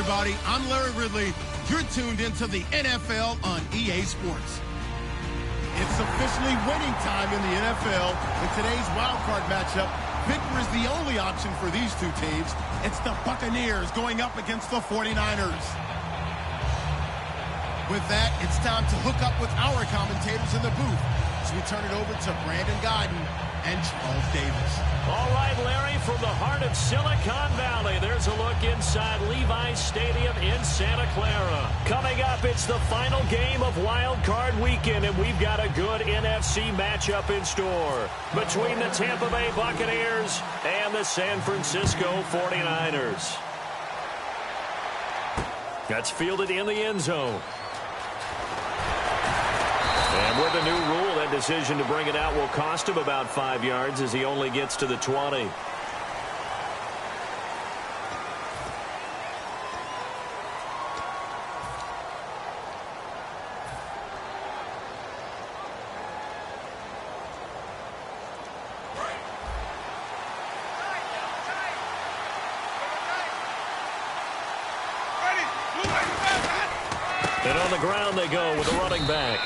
everybody. I'm Larry Ridley. You're tuned into the NFL on EA Sports. It's officially winning time in the NFL. In today's wildcard matchup, victory is the only option for these two teams. It's the Buccaneers going up against the 49ers. With that, it's time to hook up with our commentators in the booth. So we turn it over to Brandon Godden and Charles Davis. All right, Larry, from the heart of Silicon Valley, there's a look inside Levi's Stadium in Santa Clara. Coming up, it's the final game of Wild Card Weekend, and we've got a good NFC matchup in store between the Tampa Bay Buccaneers and the San Francisco 49ers. That's fielded in the end zone. And with the new rule, that decision to bring it out will cost him about 5 yards as he only gets to the 20. And on the ground they go with a running back.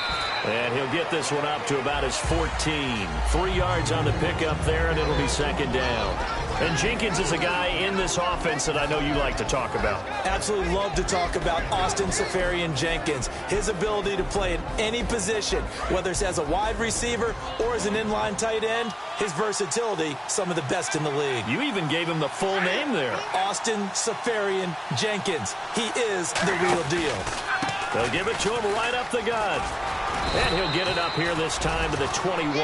And he'll get this one up to about his 14. 3 yards on the pickup there, and it'll be second down. And Jenkins is a guy in this offense that I know you like to talk about. Absolutely love to talk about Austin Seferian-Jenkins. His ability to play in any position, whether it's as a wide receiver or as an inline tight end, his versatility, some of the best in the league. You even gave him the full name there. Austin Seferian-Jenkins. He is the real deal. They'll give it to him right up the gut. And he'll get it up here this time to the 21.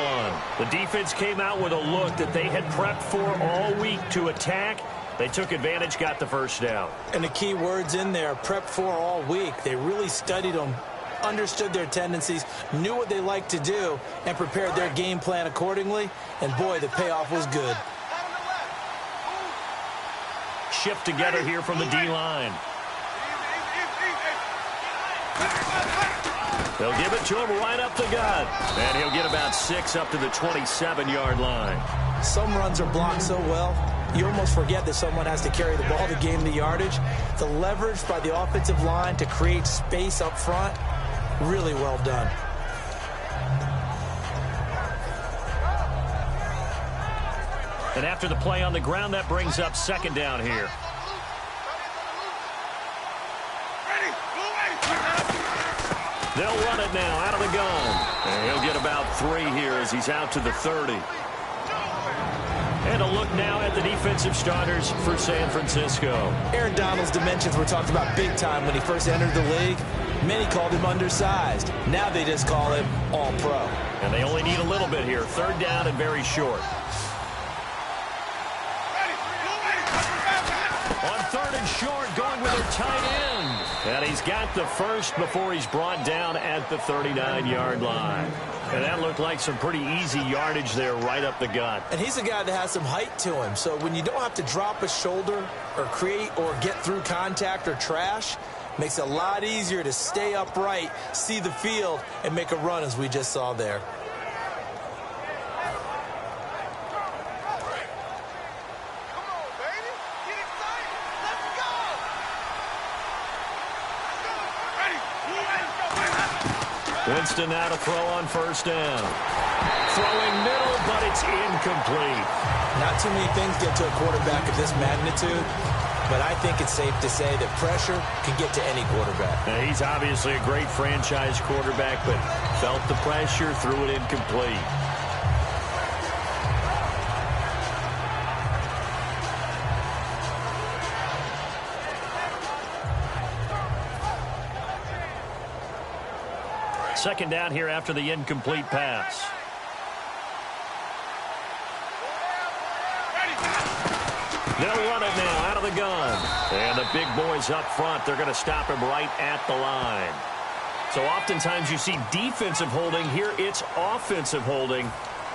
The defense came out with a look that they had prepped for all week to attack. They took advantage, got the first down. And the key words in there, prepped for all week. They really studied them, understood their tendencies, knew what they liked to do, and prepared their game plan accordingly. And boy, the payoff was good. Shift together here from the D-line. They'll give it to him right up the gut. And he'll get about 6 up to the 27-yard line. Some runs are blocked so well, you almost forget that someone has to carry the ball to gain the yardage. The leverage by the offensive line to create space up front, really well done. And after the play on the ground, that brings up second down here. They'll run it now out of the gun. And he'll get about 3 here as he's out to the 30. And a look now at the defensive starters for San Francisco. Aaron Donald's dimensions were talked about big time when he first entered the league. Many called him undersized. Now they just call him all-pro. And they only need a little bit here. Third down and very short. On third and short, going with their tight end. And he's got the first before he's brought down at the 39-yard line. And that looked like some pretty easy yardage there right up the gut. And he's a guy that has some height to him. So when you don't have to drop a shoulder or create or get through contact or trash, makes it a lot easier to stay upright, see the field, and make a run as we just saw there. Winston now to throw on first down. Throwing middle, but it's incomplete. Not too many things get to a quarterback of this magnitude, but I think it's safe to say that pressure can get to any quarterback. Now, he's obviously a great franchise quarterback, but felt the pressure, threw it incomplete. Second down here after the incomplete pass. They'll run it now out of the gun. And the big boys up front, they're going to stop him right at the line. So oftentimes you see defensive holding. Here it's offensive holding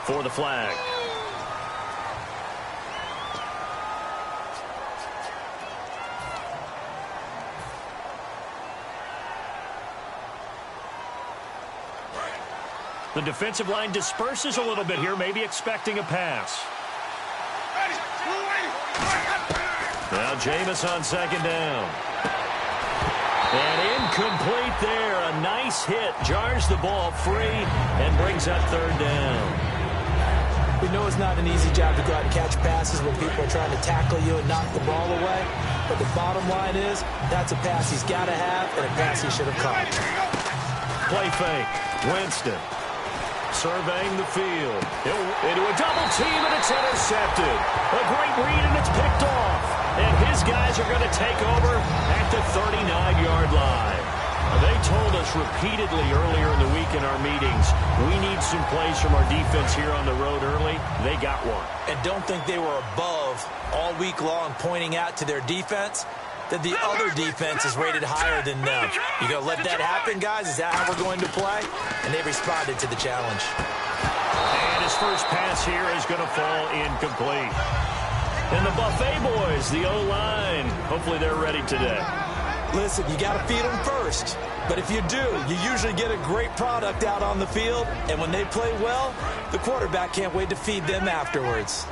for the flag. The defensive line disperses a little bit here, maybe expecting a pass. Now Jameis on second down. And incomplete there. A nice hit. Jars the ball free and brings up third down. We know it's not an easy job to go out and catch passes when people are trying to tackle you and knock the ball away. But the bottom line is, that's a pass he's got to have and a pass he should have caught. Play fake. Winston surveying the field. Into a double team, and it's intercepted. A great read, and it's picked off. And his guys are going to take over at the 39-yard line. They told us repeatedly earlier in the week in our meetings, we need some plays from our defense here on the road early. They got one. And don't think they were above all week long pointing out to their defense that the other defense is rated higher than them. You going to let that happen, guys? Is that how we're going to play? And they responded to the challenge. And his first pass here is going to fall incomplete. And the Buffet boys, the O-line, hopefully they're ready today. Listen, you got to feed them first. But if you do, you usually get a great product out on the field. And when they play well, the quarterback can't wait to feed them afterwards.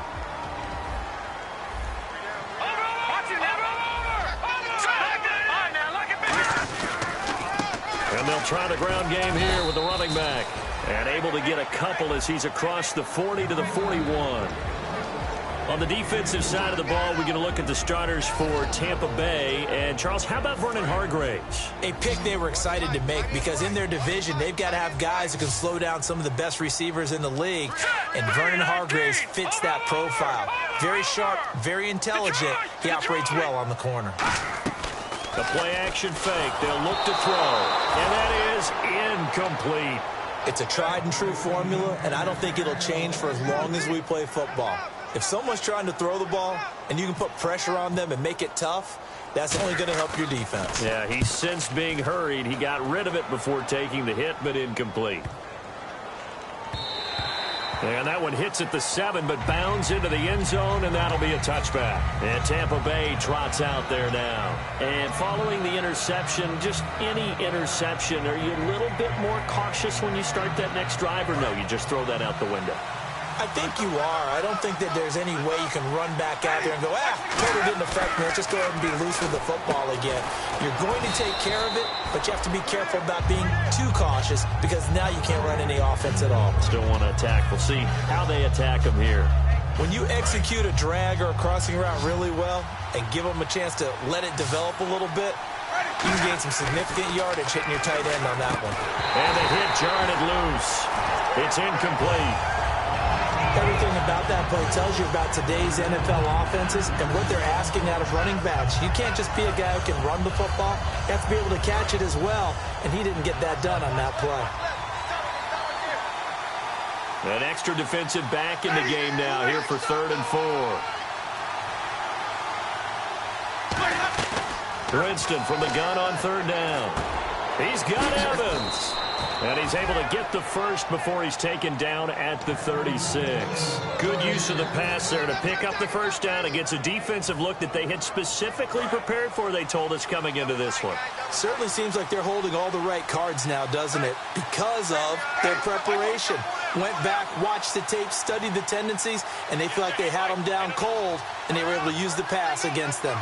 And they'll try the ground game here with the running back. And able to get a couple as he's across the 40 to the 41. On the defensive side of the ball, we're going to look at the starters for Tampa Bay. And, Charles, how about Vernon Hargreaves? A pick they were excited to make because in their division, they've got to have guys who can slow down some of the best receivers in the league. And Vernon Hargreaves fits that profile. Very sharp, very intelligent. He operates well on the corner. The play-action fake. They'll look to throw. And that is incomplete. It's a tried-and-true formula, and I don't think it'll change for as long as we play football. If someone's trying to throw the ball and you can put pressure on them and make it tough, that's only going to help your defense. Yeah, he sensed being hurried. He got rid of it before taking the hit, but incomplete. And that one hits at the 7, but bounds into the end zone, and that'll be a touchback. And Tampa Bay trots out there now. And following the interception, just any interception, are you a little bit more cautious when you start that next drive, or no, you just throw that out the window? I think you are. I don't think that there's any way you can run back out there and go, totally didn't affect me. Let's just go ahead and be loose with the football again. You're going to take care of it, but you have to be careful about being too cautious because now you can't run any offense at all. Still want to attack. We'll see how they attack them here. When you execute a drag or a crossing route really well and give them a chance to let it develop a little bit, you can gain some significant yardage hitting your tight end on that one. And the hit jarred it loose. It's incomplete. Everything about that play tells you about today's NFL offenses and what they're asking out of running backs. You can't just be a guy who can run the football. You have to be able to catch it as well, and he didn't get that done on that play. An extra defensive back in the game now here for 3rd and 4. Winston from the gun on 3rd down. He's got Evans. And he's able to get the first before he's taken down at the 36. Good use of the pass there to pick up the first down against a defensive look that they had specifically prepared for, they told us, coming into this one. Certainly seems like they're holding all the right cards now, doesn't it? Because of their preparation. Went back, watched the tape, studied the tendencies, and they feel like they had them down cold, and they were able to use the pass against them.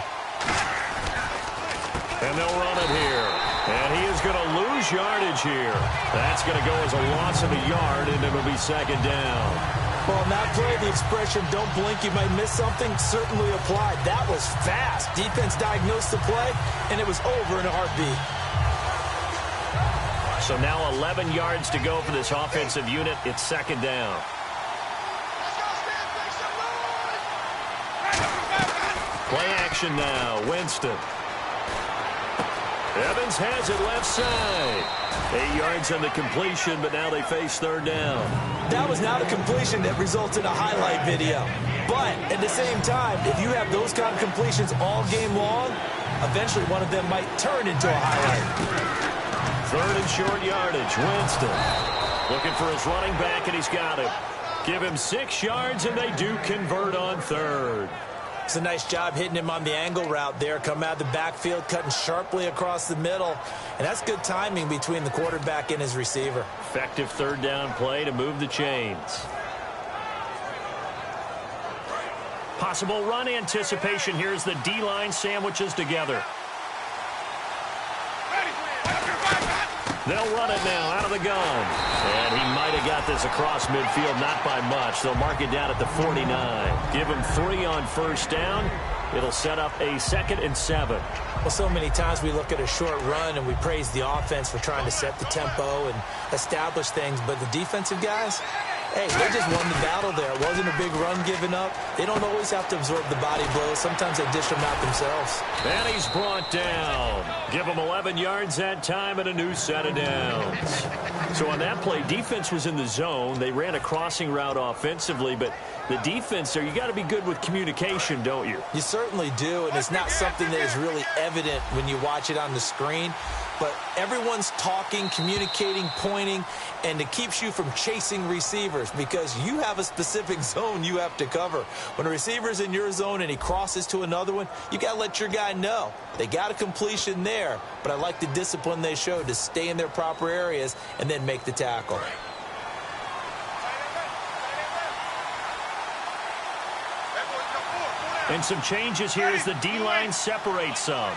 And they'll run it here. And he is going to lose yardage here. That's going to go as a loss of a yard, and it'll be 2nd down. Well, on that play, the expression, don't blink, you might miss something, certainly applied. That was fast. Defense diagnosed the play, and it was over in a heartbeat. So now 11 yards to go for this offensive unit. It's 2nd down. Play action now. Winston. Evans has it left side. 8 yards on the completion, but now they face 3rd down. That was not a completion that resulted in a highlight video. But at the same time, if you have those kind of completions all game long, eventually one of them might turn into a highlight. 3rd and short yardage. Winston looking for his running back, and he's got him. Give him 6 yards, and they do convert on 3rd. It's a nice job hitting him on the angle route there. Come out of the backfield, cutting sharply across the middle. And that's good timing between the quarterback and his receiver. Effective 3rd down play to move the chains. Possible run anticipation here as the D-line sandwiches together. They'll run it now out of the gun. And he might have got this across midfield, not by much. They'll mark it down at the 49. Give him 3 on first down. It'll set up a 2nd and 7. Well, so many times we look at a short run and we praise the offense for trying to set the tempo and establish things. But the defensive guys, hey, they just won the battle there. It wasn't a big run given up. They don't always have to absorb the body blows. Sometimes they dish them out themselves. And he's brought down. Give him 11 yards that time and a new set of downs. So on that play, defense was in the zone. They ran a crossing route offensively, but the defense there, you got to be good with communication, don't you? You certainly do, and it's not something that is really evident when you watch it on the screen. But everyone's talking, communicating, pointing, and it keeps you from chasing receivers because you have a specific zone you have to cover. When a receiver's in your zone and he crosses to another one, you got to let your guy know. They got a completion there, but I like the discipline they showed to stay in their proper areas and then make the tackle. And some changes here as the D-line separates some.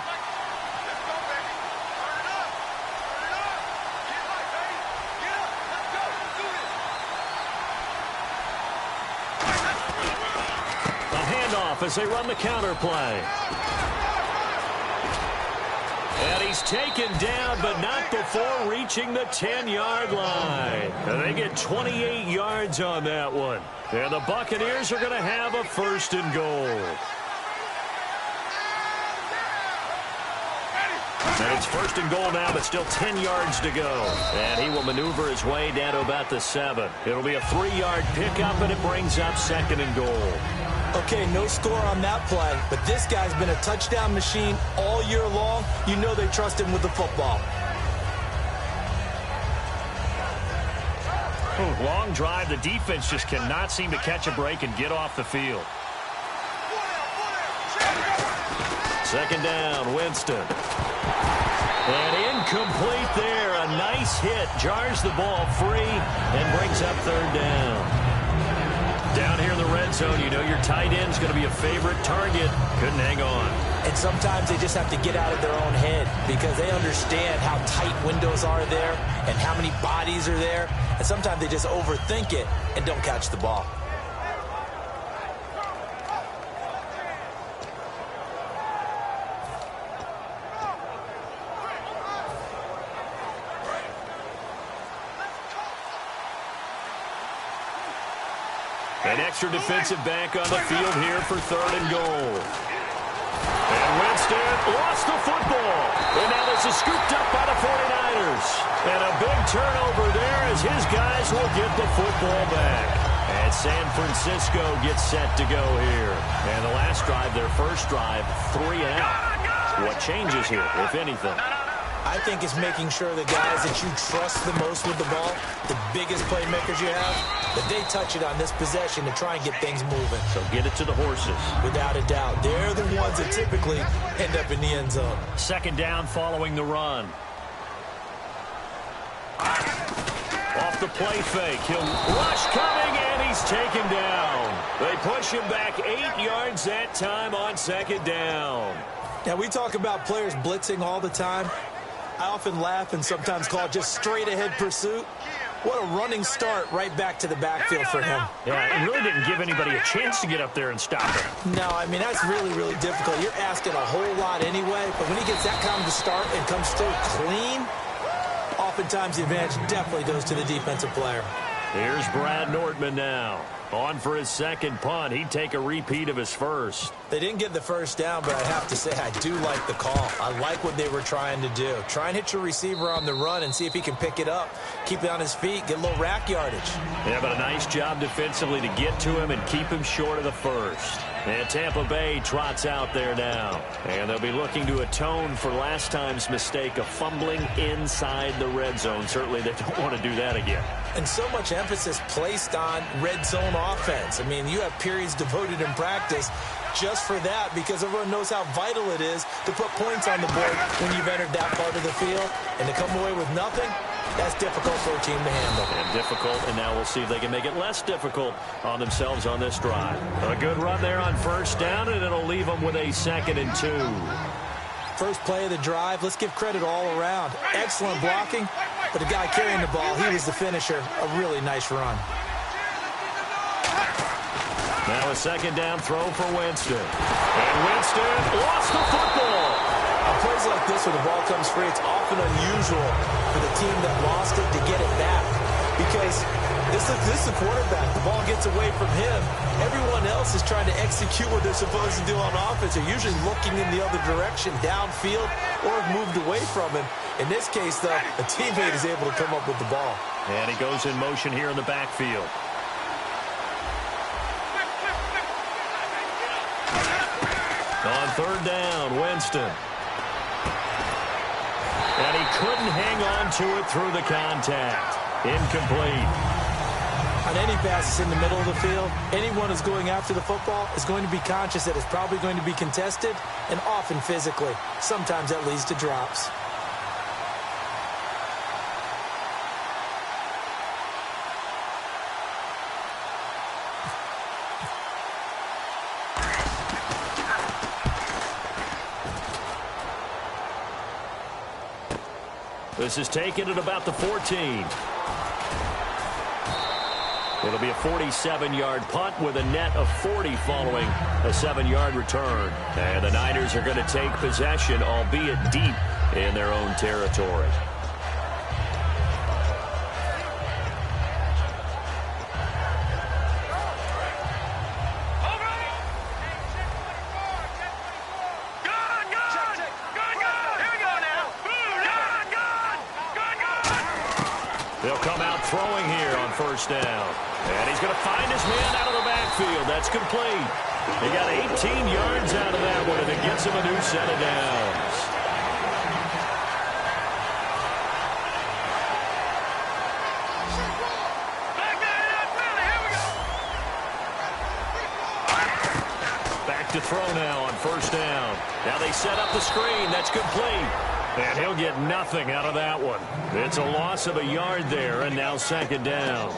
As they run the counter play. And he's taken down, but not before reaching the 10-yard line. And they get 28 yards on that one. And the Buccaneers are going to have a 1st and goal. And it's 1st and goal now, but still 10 yards to go. And he will maneuver his way down to about the 7. It'll be a 3-yard pickup, and it brings up 2nd and goal. Okay, no score on that play, but this guy's been a touchdown machine all year long. You know they trust him with the football. Long drive. The defense just cannot seem to catch a break and get off the field. 2nd down, Winston. And incomplete there. A nice hit. Jars the ball free and brings up 3rd down. Down here in the red zone, you know your tight end's going to be a favorite target. Couldn't hang on. And sometimes they just have to get out of their own head because they understand how tight windows are there and how many bodies are there. And sometimes they just overthink it and don't catch the ball. An extra defensive back on the field here for 3rd and goal. And Winston lost the football. And now this is scooped up by the 49ers. And a big turnover there as his guys will get the football back. And San Francisco gets set to go here. And the last drive, their first drive, 3 and out. What changes here, if anything? I think it's making sure the guys that you trust the most with the ball, the biggest playmakers you have, that they touch it on this possession to try and get things moving. So get it to the horses. Without a doubt. They're the ones that typically end up in the end zone. 2nd down following the run. Off the play fake. He'll rush coming, and he's taken down. They push him back 8 yards that time on 2nd down. Now, we talk about players blitzing all the time. I often laugh and sometimes call it just straight-ahead pursuit. What a running start right back to the backfield for him. Yeah, it really didn't give anybody a chance to get up there and stop him. No, I mean, that's really, really difficult. You're asking a whole lot anyway, but when he gets that kind of a start and comes through clean, oftentimes the advantage definitely goes to the defensive player. Here's Brad Nordman now. On for his 2nd punt. He'd take a repeat of his first. They didn't get the first down, but I have to say I do like the call. I like what they were trying to do. Try and hit your receiver on the run and see if he can pick it up. Keep it on his feet. Get a little rack yardage. Yeah, but a nice job defensively to get to him and keep him short of the first. And Tampa Bay trots out there now. And they'll be looking to atone for last time's mistake of fumbling inside the red zone. Certainly they don't want to do that again. And so much emphasis placed on red zone offense. I mean, you have periods devoted in practice just for that because everyone knows how vital it is to put points on the board when you've entered that part of the field. And to come away with nothing, that's difficult for a team to handle. And difficult, and now we'll see if they can make it less difficult on themselves on this drive. A good run there on 1st down, and it'll leave them with a 2nd and 2. First play of the drive, let's give credit all around. Excellent blocking, But the guy carrying the ball, he was the finisher. A really nice run. Now a second down throw for Winston. And Winston lost the football. On plays like this where the ball comes free, it's often unusual for the team that lost it to get it back. Because this is the quarterback. The ball gets away from him. Everyone else is trying to execute what they're supposed to do on offense. They're usually looking in the other direction, downfield, or have moved away from him. In this case, though, a teammate is able to come up with the ball. And he goes in motion here in the backfield. On third down, Winston. And he couldn't hang on to it through the contact. Incomplete. On any passes in the middle of the field, anyone who's going after the football is going to be conscious that it's probably going to be contested, and often physically. Sometimes that leads to drops. This is taken at about the 14. It'll be a 47-yard punt with a net of 40 following a 7-yard return. And the Niners are going to take possession, albeit deep in their own territory. They'll come out throwing here on first down. And he's going to find his man out of the backfield. That's complete. He got 18 yards out of that one, and it gets him a new set of downs. Back to throw now on first down. Now they set up the screen. That's complete. And he'll get nothing out of that one. It's a loss of a yard there, and now second down.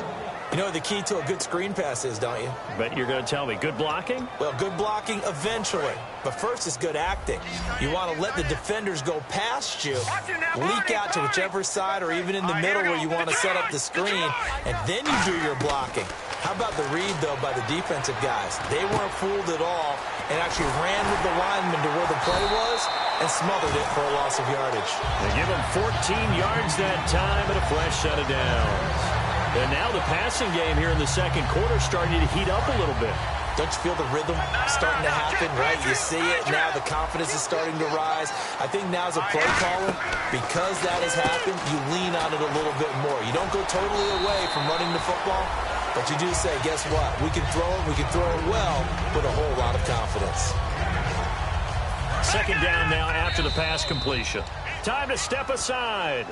You know what the key to a good screen pass is, don't you? Bet you're going to tell me. Good blocking? Well, good blocking eventually. But first is good acting. You want to let the defenders go past you, leak out to whichever side or even in the middle where you want to set up the screen, and then you do your blocking. How about the read, though, by the defensive guys? They weren't fooled at all and actually ran with the lineman to where the play was and smothered it for a loss of yardage. They give him 14 yards that time and a fresh set of downs. And now the passing game here in the second quarter starting to heat up a little bit. Don't you feel the rhythm starting to happen, right? You see it now. The confidence is starting to rise. I think now as a play caller, because that has happened, you lean on it a little bit more. You don't go totally away from running the football, but you do say, guess what? We can throw it well with a whole lot of confidence. Second down now after the pass completion. Time to step aside.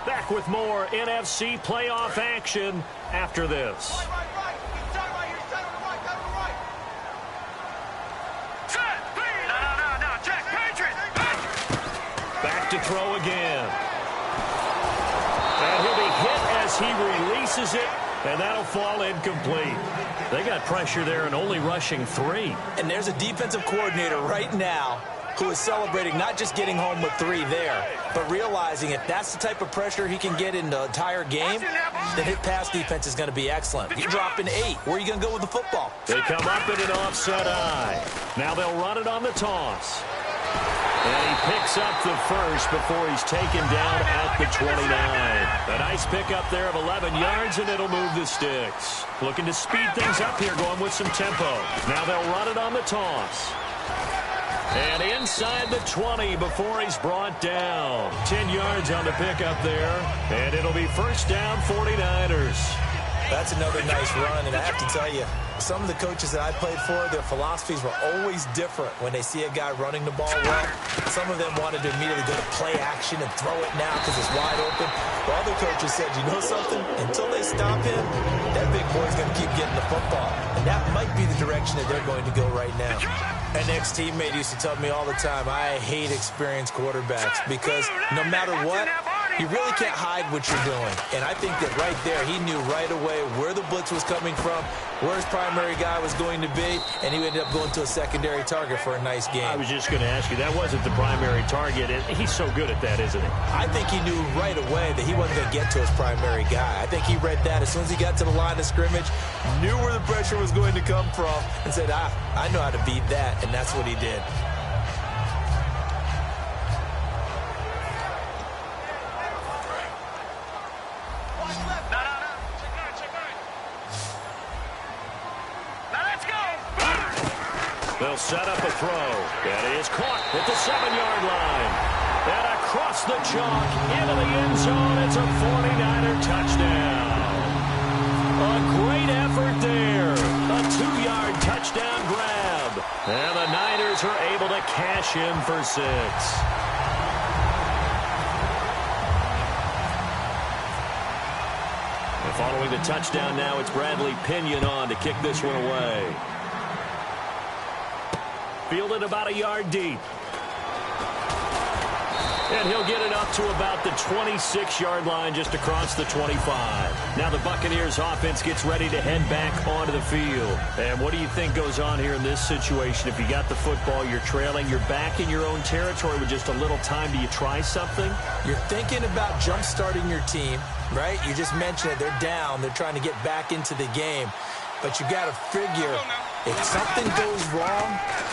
Back with more NFC playoff action after this. Back to throw again. And he'll be hit as he releases it, and that'll fall incomplete. They got pressure there and only rushing 3. And there's a defensive coordinator right now who is celebrating not just getting home with 3 there, but realizing if that's the type of pressure he can get in the entire game, then his pass defense is going to be excellent. You're dropping 8. Where are you going to go with the football? They come up in an offset eye. Now they'll run it on the toss. And he picks up the first before he's taken down at the 29. A nice pickup there of 11 yards, and it'll move the sticks. Looking to speed things up here, going with some tempo. Now they'll run it on the toss. And inside the 20 before he's brought down. 10 yards on the pickup there. And it'll be first down 49ers. That's another nice run, and I have to tell you, some of the coaches that I played for, their philosophies were always different when they see a guy running the ball well. Some of them wanted to immediately go to play action and throw it now because it's wide open. While other coaches said, you know something? Until they stop him, that big boy's going to keep getting the football. And that might be the direction that they're going to go right now. An ex-teammate used to tell me all the time, I hate experienced quarterbacks because no matter what, You really can't hide what you're doing. And I think that right there, he knew right away where the blitz was coming from, where his primary guy was going to be, and he ended up going to a secondary target for a nice game. I was just going to ask you, that wasn't the primary target, and he's so good at that, isn't he? I think he knew right away that he wasn't going to get to his primary guy. I think he read that as soon as he got to the line of scrimmage, knew where the pressure was going to come from, and said, I know how to beat that, and that's what he did. They'll set up a throw. That is caught at the 7-yard line. And across the chalk into the end zone. It's a 49er touchdown. A great effort there. A 2-yard touchdown grab. And the Niners are able to cash in for 6. And following the touchdown now, it's Bradley Pinion on to kick this one away. Fielded about a yard deep. And he'll get it up to about the 26-yard line just across the 25. Now the Buccaneers offense gets ready to head back onto the field. And what do you think goes on here in this situation? If you got the football, you're trailing, you're back in your own territory with just a little time. Do you try something? You're thinking about jump-starting your team, right? You just mentioned it. They're down. They're trying to get back into the game. But you got to figure, if something goes wrong,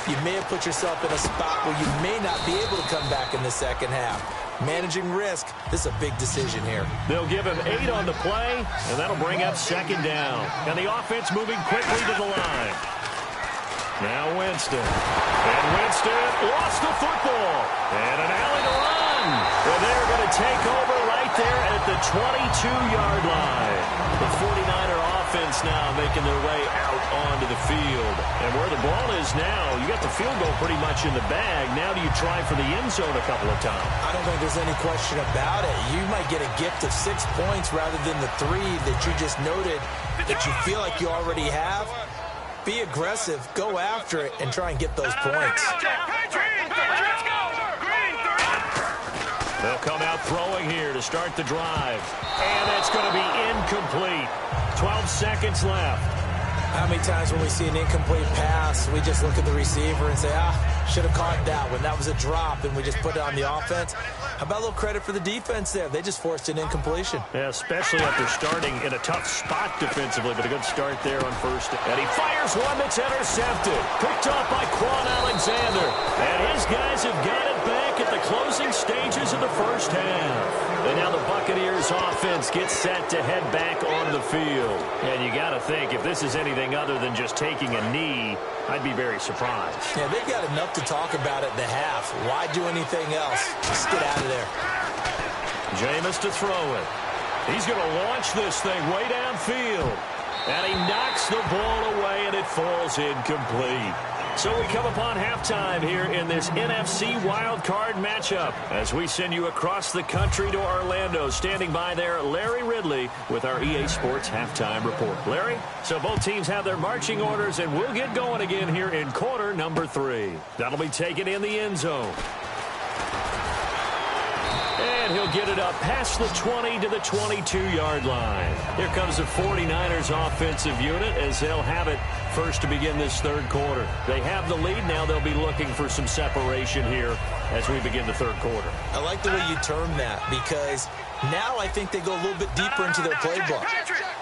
you may have put yourself in a spot where you may not be able to come back in the second half. Managing risk, this is a big decision here. They'll give him 8 on the play, and that'll bring up 2nd down. And the offense moving quickly to the line. Now Winston. And Winston lost the football. And an alley to run. Well, they're going to take over right there at the 22-yard line. The 49er offense now making their way out onto the field. And where the ball is now, you got the field goal pretty much in the bag. Now do you try for the end zone a couple of times? I don't think there's any question about it. You might get a gift of 6 points rather than the 3 that you just noted that you feel like you already have. Be aggressive, go after it, and try and get those points. They'll come out throwing here to start the drive. And it's going to be incomplete. 12 seconds left. How many times when we see an incomplete pass, we just look at the receiver and say, should have caught that one. That was a drop, and we just put it on the offense. How about a little credit for the defense there? They just forced an incompletion. Yeah, especially after starting in a tough spot defensively, but a good start there on first. And he fires one that's intercepted. Picked off by Quan Alexander. And his guys have got it back at the closing stages of the first half. And now the Buccaneers offense gets set to head back onto the field. And you got to think, if this is anything other than just taking a knee, I'd be very surprised. Yeah, they've got enough to talk about at the half. Why do anything else? Just get out of there. Jameis to throw it. He's going to launch this thing way downfield. And he knocks the ball away, and it falls incomplete. So we come upon halftime here in this NFC wildcard matchup as we send you across the country to Orlando. Standing by there, Larry Ridley with our EA Sports halftime report. Larry, so both teams have their marching orders, and we'll get going again here in quarter number 3. That'll be taken in the end zone. And he'll get it up past the 20 to the 22-yard line. Here comes the 49ers offensive unit as they'll have it first to begin this third quarter. They have the lead. Now they'll be looking for some separation here as we begin the third quarter. I like the way you term that because now I think they go a little bit deeper into their playbook.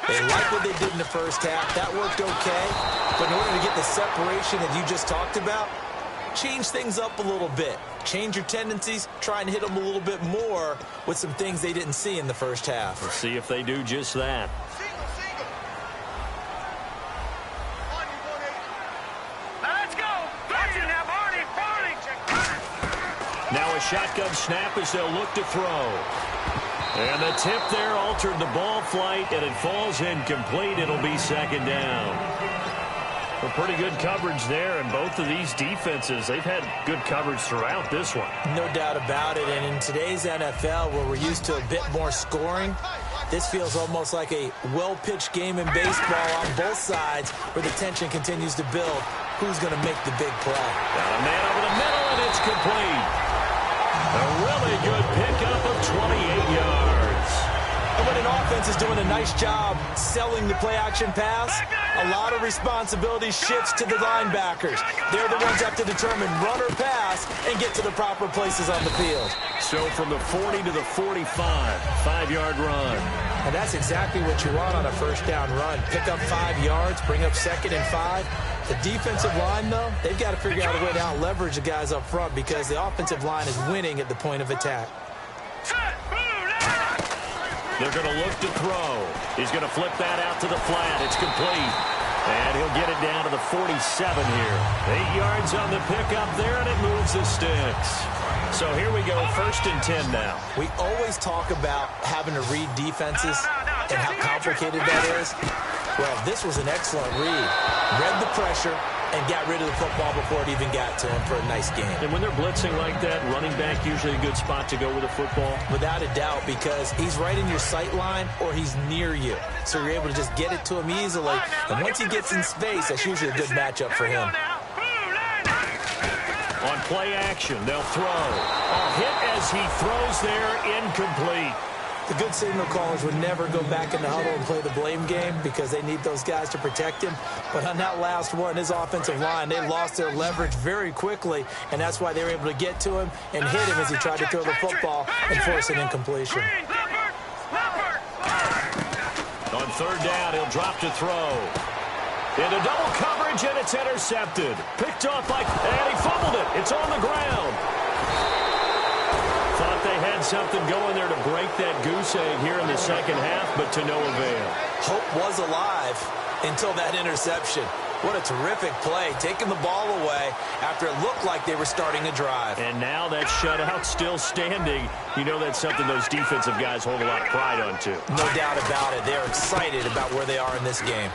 They like what they did in the first half. That worked okay. But in order to get the separation that you just talked about, change things up a little bit. Change your tendencies, try and hit them a little bit more with some things they didn't see in the first half. Let's see if they do just that. Let's go. Now a shotgun snap as they'll look to throw. And the tip there altered the ball flight, and it falls incomplete. It'll be 2nd down. Well, pretty good coverage there, and both of these defenses, they've had good coverage throughout this one. No doubt about it, and in today's NFL, where we're used to a bit more scoring, this feels almost like a well-pitched game in baseball on both sides where the tension continues to build. Who's going to make the big play? Got a man over the middle, and it's complete. A really good pickup of 28 yards. And when an offense is doing a nice job selling the play-action pass, a lot of responsibility shifts to the linebackers. They're the ones that have to determine run or pass and get to the proper places on the field. So from the 40 to the 45, 5-yard run. And that's exactly what you want on a first down run. Pick up 5 yards, bring up 2nd and 5. The defensive line, though, they've got to figure out a way to out-leverage the guys up front because the offensive line is winning at the point of attack. They're going to look to throw. He's going to flip that out to the flat. It's complete. And he'll get it down to the 47 here. 8 yards on the pickup there, and it moves the sticks. So here we go, 1st and 10 now. We always talk about having to read defenses and how complicated that is. Well, this was an excellent read. Read the pressure and got rid of the football before it even got to him for a nice game. And when they're blitzing like that, running back usually a good spot to go with the football? Without a doubt, because he's right in your sight line or he's near you. So you're able to just get it to him easily. And once he gets in space, that's usually a good matchup for him. On play action, they'll throw. A hit as he throws there, incomplete. The good signal callers would never go back in the huddle and play the blame game because they need those guys to protect him. But on that last one, his offensive line, they lost their leverage very quickly, and that's why they were able to get to him and hit him as he tried to throw the football and force an incompletion. On 3rd down, he'll drop to throw. Into double coverage, and it's intercepted. Picked off and he fumbled it. It's on the ground. Thought they had something going there to break that goose egg here in the second half, but to no avail. Hope was alive until that interception. What a terrific play, taking the ball away after it looked like they were starting a drive. And now that shutout still standing. You know that's something those defensive guys hold a lot of pride on, too. No doubt about it. They're excited about where they are in this game.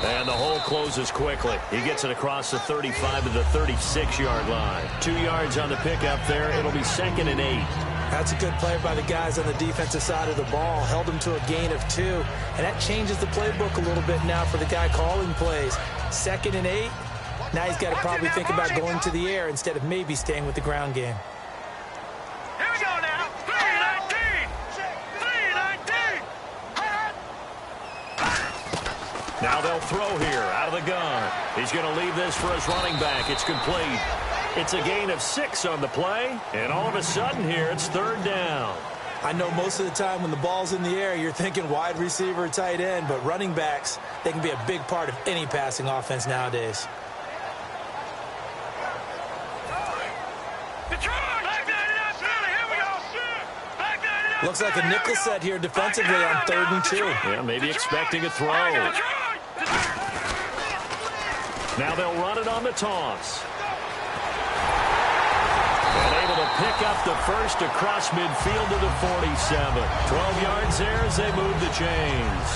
And the hole closes quickly. He gets it across the 35 to the 36-yard line. 2 yards on the pickup there. It'll be 2nd and 8. That's a good play by the guys on the defensive side of the ball. Held him to a gain of 2. And that changes the playbook a little bit now for the guy calling plays. 2nd and 8. Now he's got to probably think about going to the air instead of maybe staying with the ground game. Here we go now. 3-19. 3-19. Now they'll throw here out of the gun. He's going to leave this for his running back. It's complete. It's a gain of 6 on the play. And all of a sudden here, it's 3rd down. I know most of the time when the ball's in the air, you're thinking wide receiver, tight end, but running backs, they can be a big part of any passing offense nowadays. Looks like a nickel set here defensively on 3rd and 2. Yeah, maybe expecting a throw. Now they'll run it on the toss. And able to pick up the first across midfield to the 47. 12 yards there as they move the chains.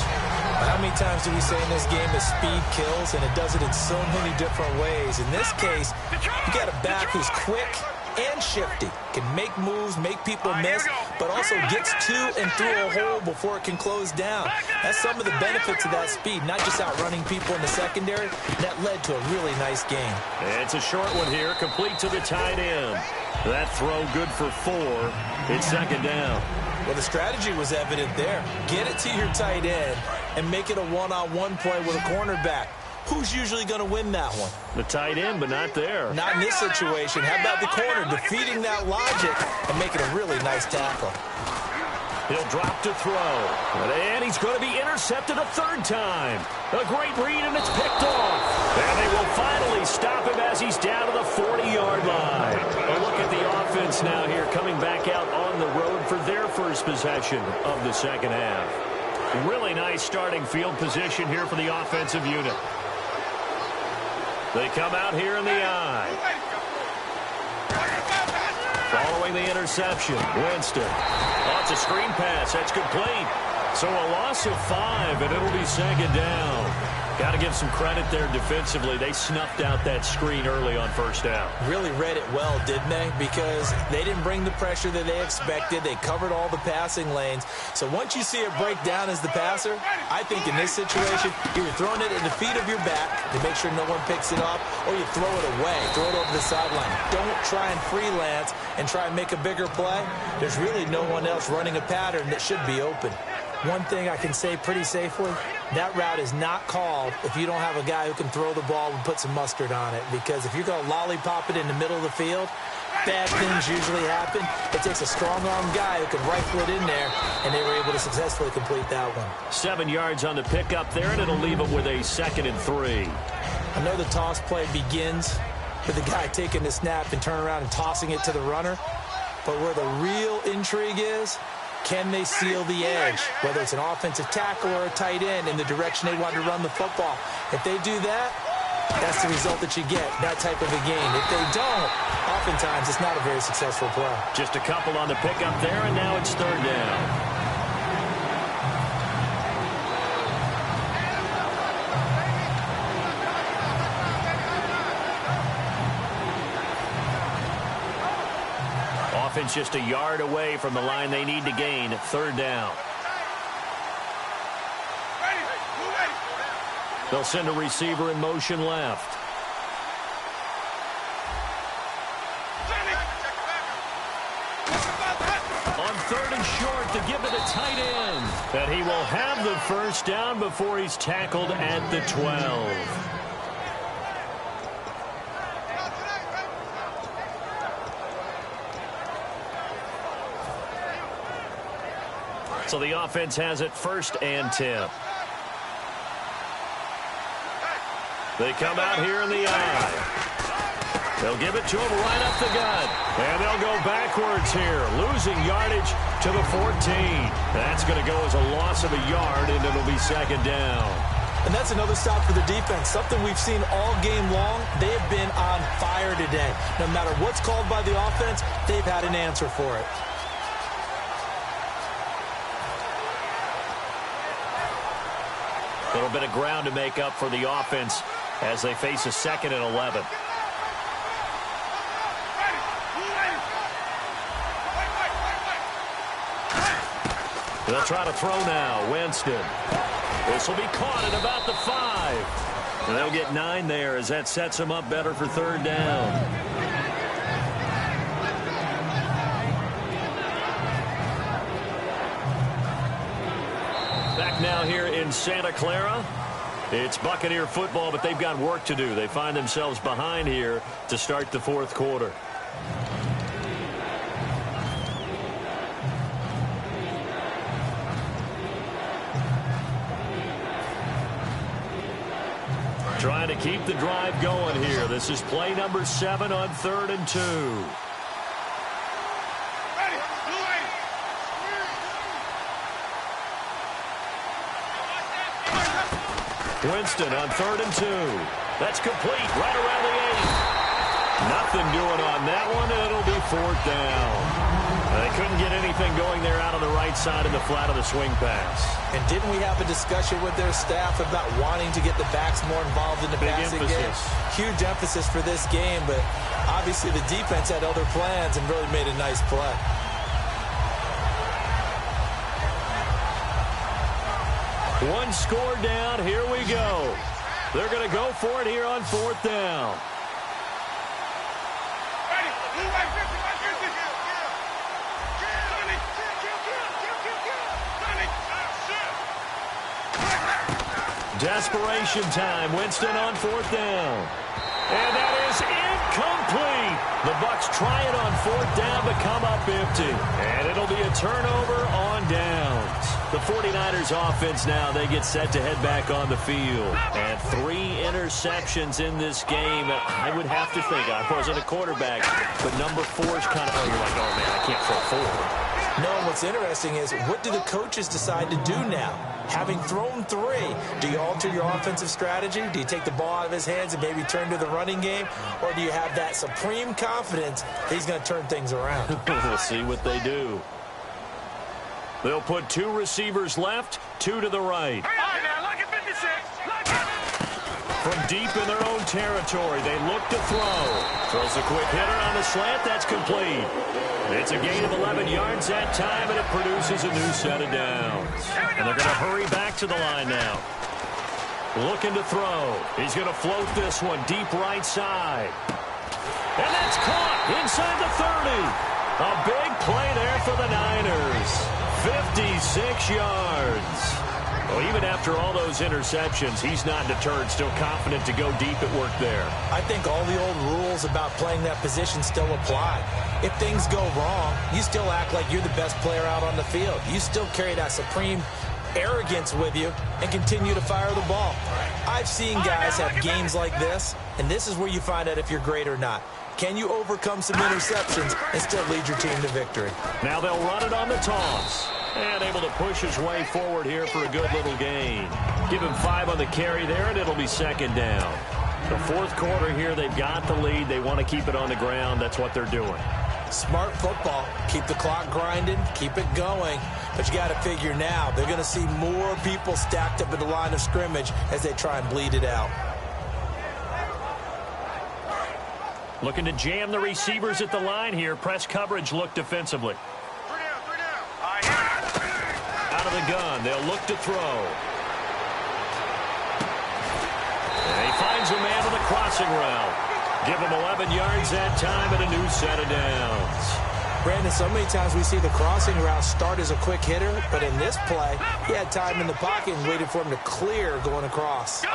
How many times do we say in this game that speed kills, and it does it in so many different ways? In this case, you got a back who's quick and shifty, can make moves, make people miss, but also gets to and through a hole before it can close down. That's some of the benefits of that speed, not just outrunning people in the secondary. That led to a really nice game. It's a short one here, complete to the tight end. That throw good for 4. It's 2nd down. Well, the strategy was evident there. Get it to your tight end and make it a one-on-one play with a cornerback. Who's usually going to win that one? The tight end, but not there. Not in this situation. How about the corner defeating that logic and making a really nice tackle? He'll drop to throw. And he's going to be intercepted a 3rd time. A great read, and it's picked off. And they will finally stop him as he's down to the 40-yard line. A look at the offense now here, coming back out on the road for their first possession of the second half. Really nice starting field position here for the offensive unit. They come out here in the eye. Following the interception, Winston. Oh, it's a screen pass. That's complete. So a loss of 5, and it'll be 2nd down. Got to give some credit there defensively. They snuffed out that screen early on first down. Really read it well, didn't they? Because they didn't bring the pressure that they expected. They covered all the passing lanes. So once you see it break down as the passer, I think in this situation, you're throwing it at the feet of your back to make sure no one picks it up, or you throw it away, throw it over the sideline. Don't try and freelance and try and make a bigger play. There's really no one else running a pattern that should be open. One thing I can say pretty safely, that route is not called if you don't have a guy who can throw the ball and put some mustard on it. Because if you're going to lollipop it in the middle of the field, bad things usually happen. It takes a strong-arm guy who can rifle it in there, and they were able to successfully complete that one. 7 yards on the pickup there, and it'll leave them with a 2nd and 3. I know the toss play begins with the guy taking the snap and turning around and tossing it to the runner. But where the real intrigue is, can they seal the edge, whether it's an offensive tackle or a tight end, in the direction they want to run the football? If they do that, that's the result that you get, that type of a game. If they don't, oftentimes it's not a very successful play. Just a couple on the pickup there, and now it's 3rd down. Offense just a yard away from the line they need to gain. 3rd down. They'll send a receiver in motion left. On 3rd and short to give it a tight end. And he will have the first down before he's tackled at the 12. So the offense has it 1st and 10. They come out here in the eye. They'll give it to him right up the gut. And they'll go backwards here, losing yardage to the 14. That's going to go as a loss of a yard, and it'll be 2nd down. And that's another stop for the defense, something we've seen all game long. They have been on fire today. No matter what's called by the offense, they've had an answer for it. A little bit of ground to make up for the offense as they face a 2nd and 11. They'll try to throw now. Winston. This will be caught at about the 5. And they'll get 9 there as that sets them up better for 3rd down. Now here in Santa Clara, it's Buccaneer football, but they've got work to do. They find themselves behind here to start the 4th quarter. Trying to keep the drive going here. This is play number 7 on 3rd and 2. Winston on 3rd and 2. That's complete right around the 8. Nothing doing on that one, and it'll be 4th down. They couldn't get anything going there out on the right side in the flat of the swing pass. And didn't we have a discussion with their staff about wanting to get the backs more involved in the passing game? Huge emphasis for this game, but obviously the defense had other plans and really made a nice play. One score down. Here we go. They're going to go for it here on 4th down. Desperation time. Winston on 4th down. And that is incomplete. The Bucs try it on 4th down, but come up empty. And it'll be a turnover on downs. The 49ers offense now, they get set to head back on the field. And 3 interceptions in this game. I would have to think, I wasn't a quarterback, but number 4 is kind of, oh, you're like, oh, man, I can't throw 4. No, what's interesting is, what do the coaches decide to do now? Having thrown 3, do you alter your offensive strategy? Do you take the ball out of his hands and maybe turn to the running game? Or do you have that supreme confidence that he's going to turn things around? We'll see what they do. They'll put 2 receivers left, 2 to the right. All right, now, look at 56. Look at deep in their own territory. They look to throw. Throws a quick hitter on the slant. That's complete. It's a gain of 11 yards that time, and it produces a new set of downs. And they're going to hurry back to the line now. Looking to throw. He's going to float this one deep right side. And that's caught inside the 30. A big play there for the Niners. 56 yards. Well, even after all those interceptions, he's not deterred, still confident to go deep at work there. I think all the old rules about playing that position still apply. If things go wrong, you still act like you're the best player out on the field. You still carry that supreme arrogance with you and continue to fire the ball. I've seen guys have games like this, and this is where you find out if you're great or not. Can you overcome some interceptions and still lead your team to victory? Now they'll run it on the toss. And able to push his way forward here for a good little gain. Give him 5 on the carry there, and it'll be second down. The fourth quarter here, they've got the lead. They want to keep it on the ground. That's what they're doing. Smart football. Keep the clock grinding. Keep it going. But you got to figure now, they're going to see more people stacked up at the line of scrimmage as they try and bleed it out. Looking to jam the receivers at the line here. Press coverage look defensively. Out of the gun, they'll look to throw. And he finds a man on the crossing route. Give him 11 yards that time and a new set of downs. Brandon, so many times we see the crossing route start as a quick hitter, but in this play, he had time in the pocket and waited for him to clear going across.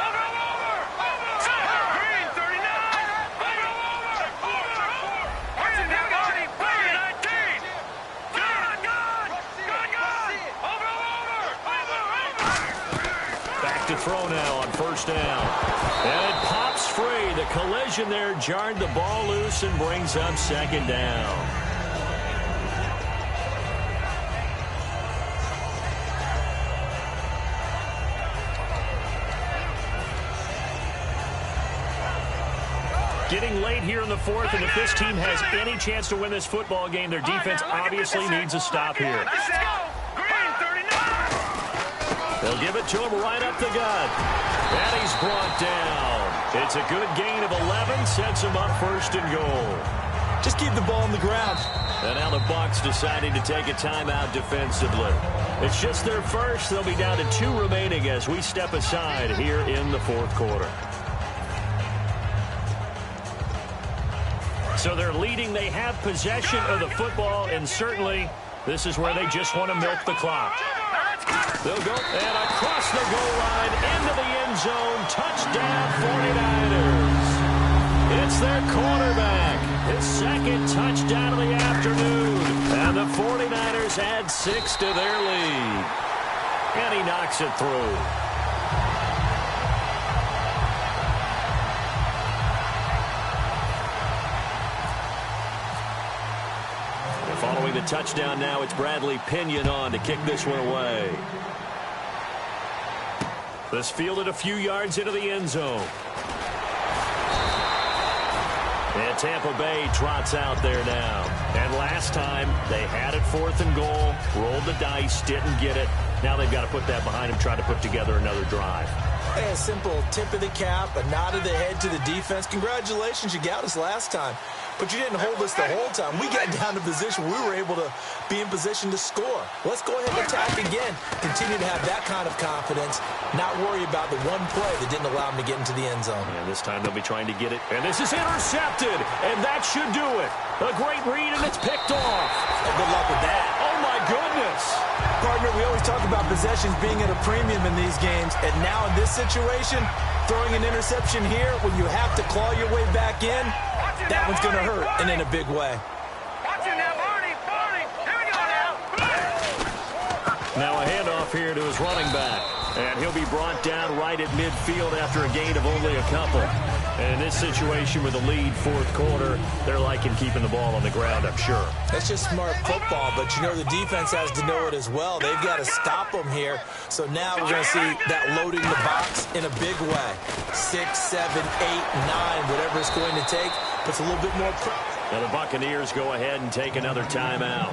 To throw now on first down. And it pops free. The collision there jarred the ball loose and brings up second down. Getting late here in the fourth, and if this team has any chance to win this football game, their defense obviously needs a stop here. They'll give it to him right up the gut. And he's brought down. It's a good gain of 11. Sets him up first and goal. Just keep the ball on the ground. And now the Bucs deciding to take a timeout defensively. It's just their first. They'll be down to 2 remaining as we step aside here in the fourth quarter. So they're leading. They have possession of the football, and certainly this is where they just want to milk the clock. They'll go, and across the goal line, into the end zone, touchdown 49ers. It's their quarterback, his second touchdown of the afternoon. And the 49ers add 6 to their lead. And he knocks it through. Following the touchdown now, it's Bradley Pinion on to kick this one away. This fielded a few yards into the end zone. And Tampa Bay trots out there now. And last time, they had it 4th and goal, rolled the dice, didn't get it. Now they've got to put that behind them, try to put together another drive. Hey, a simple tip of the cap, a nod of the head to the defense. Congratulations, you got us last time. But you didn't hold us the whole time. We got down to position where we were able to be in position to score. Let's go ahead and attack again. Continue to have that kind of confidence. Not worry about the one play that didn't allow them to get into the end zone. And this time they'll be trying to get it. And this is intercepted. And that should do it. A great read, and it's picked off. Oh, good luck with that. Oh, my goodness. Partner, we always talk about possessions being at a premium in these games. And now in this situation, throwing an interception here when you have to claw your way back in, that one's going to hurt, and in a big way. Now a handoff here to his running back. And he'll be brought down right at midfield after a gain of only a couple. And in this situation with a lead fourth quarter, they're liking keeping the ball on the ground, I'm sure. That's just smart football, but you know the defense has to know it as well. They've got to stop them here. So now we're going to see that loading the box in a big way. 6, 7, 8, 9, whatever it's going to take, puts a little bit more pressure. Now the Buccaneers go ahead and take another timeout.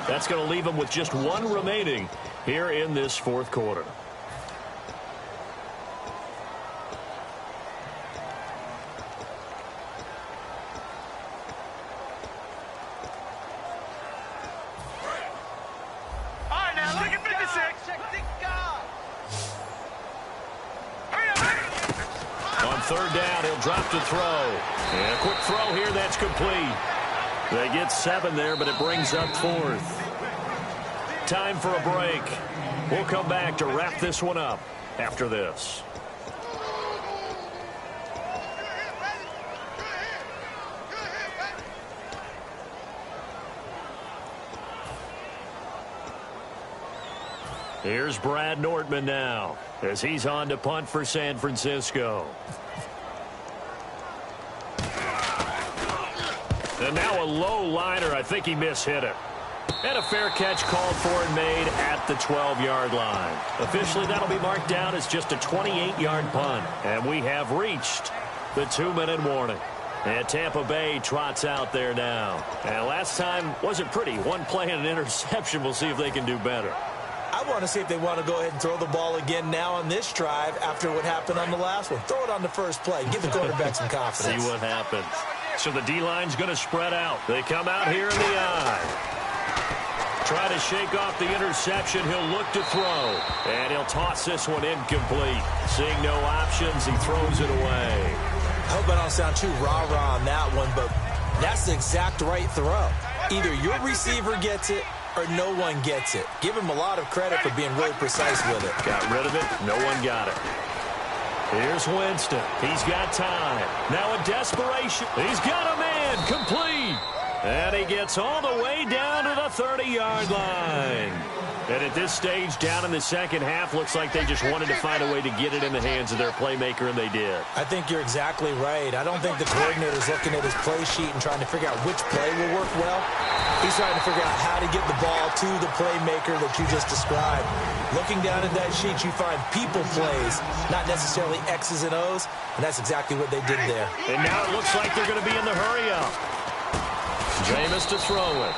That's going to leave them with just 1 remaining here in this fourth quarter. third down. He'll drop to throw. And a quick throw here. That's complete. They get 7 there, but it brings up 4th. Time for a break. We'll come back to wrap this one up after this. Here's Brad Nortman now as he's on to punt for San Francisco. And now a low liner. I think he mishit it. And a fair catch called for and made at the 12-yard line. Officially, that'll be marked down as just a 28-yard punt. And we have reached the 2-minute warning. And Tampa Bay trots out there now. And last time wasn't pretty. One play and an interception. We'll see if they can do better. I want to see if they want to go ahead and throw the ball again now on this drive after what happened on the last one. Throw it on the first play. Give the quarterback some confidence. See what happens. So the D-line's going to spread out. They come out here in the I. Try to shake off the interception. He'll look to throw. And he'll toss this one incomplete. Seeing no options, he throws it away. I hope I don't sound too rah-rah on that one, but that's the exact right throw. Either your receiver gets it or no one gets it. Give him a lot of credit for being really precise with it. Got rid of it. No one got it. Here's Winston. He's got time. Now a desperation. He's got a man. Complete. And he gets all the way down to the 30-yard line. And at this stage, down in the second half, looks like they just wanted to find a way to get it in the hands of their playmaker, and they did. I think you're exactly right. I don't think the coordinator's looking at his play sheet and trying to figure out which play will work well. He's trying to figure out how to get the ball to the playmaker that you just described. Looking down at that sheet, you find people plays, not necessarily X's and O's, and that's exactly what they did there. And now it looks like they're going to be in the hurry-up. Jameis to throw it.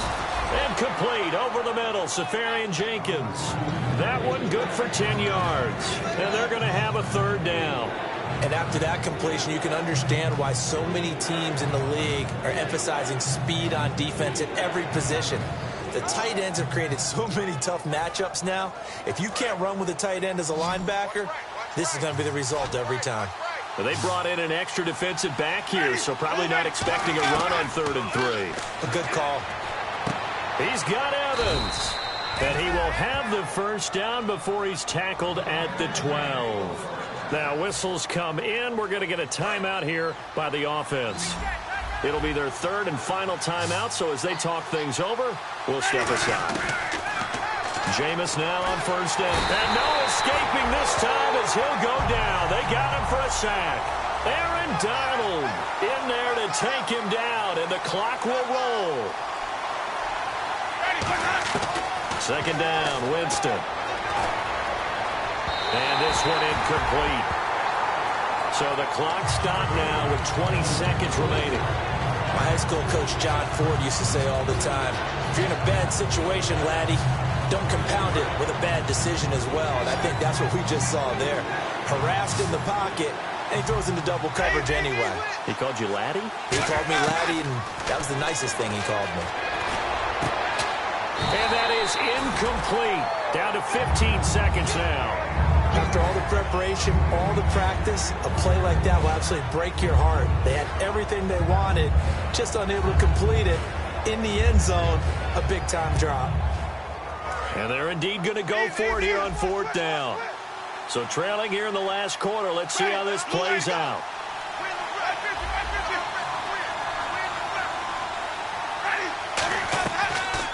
And complete over the middle. Safarian Jenkins. That one good for 10 yards. And they're going to have a third down. And after that completion, you can understand why so many teams in the league are emphasizing speed on defense at every position. The tight ends have created so many tough matchups now. If you can't run with a tight end as a linebacker, this is going to be the result every time. Well, they brought in an extra defensive back here, so probably not expecting a run on 3rd and 3. A good call. He's got Evans. And he will have the first down before he's tackled at the 12. Now whistles come in. We're going to get a timeout here by the offense. It'll be their 3rd and final timeout, so as they talk things over, we'll step aside. Jameis now on first down. And no escaping this time as he'll go down. They got him for a sack. Aaron Donald in there to take him down, and the clock will roll. Second down, Winston. And this one incomplete. So the clock stopped now with 20 seconds remaining. My high school coach John Ford used to say all the time, if you're in a bad situation, laddie, don't compound it with a bad decision as well. And I think that's what we just saw there. Harassed in the pocket, and he throws into double coverage anyway. He called you laddie? He called me laddie, and that was the nicest thing he called me. And that is incomplete. Down to 15 seconds now. After all the preparation, all the practice, a play like that will absolutely break your heart. They had everything they wanted, just unable to complete it. In the end zone, a big-time drop. And they're indeed going to go for it here on 4th down. So trailing here in the last quarter, let's see how this plays out.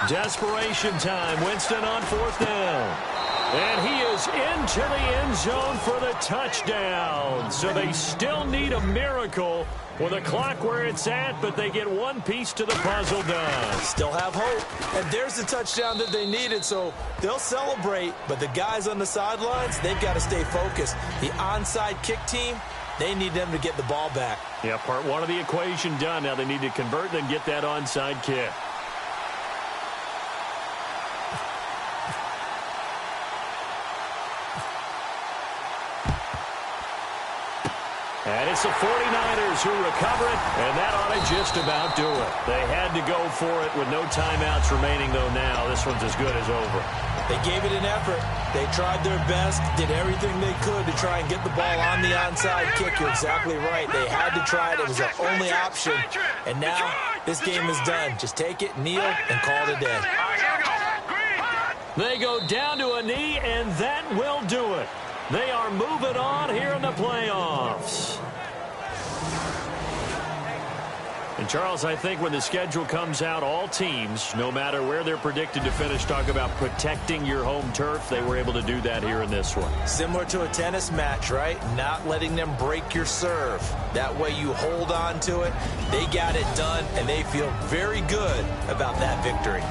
Desperation time. Winston on 4th down. And he is into the end zone for the touchdown. So they still need a miracle with a clock where it's at, but they get one piece to the puzzle done. Still have hope. And there's the touchdown that they needed, so they'll celebrate. But the guys on the sidelines, they've got to stay focused. The onside kick team, they need them to get the ball back. Yeah, part one of the equation done. Now they need to convert and get that onside kick. And it's the 49ers who recover it, and that ought to just about do it. They had to go for it with no timeouts remaining, though, now. This one's as good as over. They gave it an effort. They tried their best, did everything they could to try and get the ball on the onside kick. You're exactly right. They had to try it. It was their only option. And now this game is done. Just take it, kneel, and call it a day. They go down to a knee, and that will do it. They are moving on here in the playoffs. And, Charles, I think when the schedule comes out, all teams, no matter where they're predicted to finish, talk about protecting your home turf. They were able to do that here in this one. Similar to a tennis match, right? Not letting them break your serve. That way you hold on to it. They got it done, and they feel very good about that victory.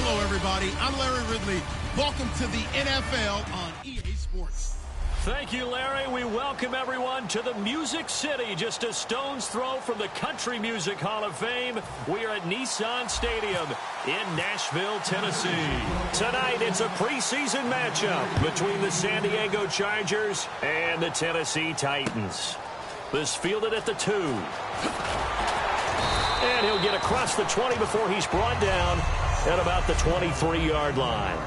Hello, everybody. I'm Larry Ridley. Welcome to the NFL on EA Sports. Thank you, Larry. We welcome everyone to the Music City, just a stone's throw from the Country Music Hall of Fame. We are at Nissan Stadium in Nashville, Tennessee. Tonight, it's a preseason matchup between the San Diego Chargers and the Tennessee Titans. This fielded at the 2. And he'll get across the 20 before he's brought down at about the 23-yard line.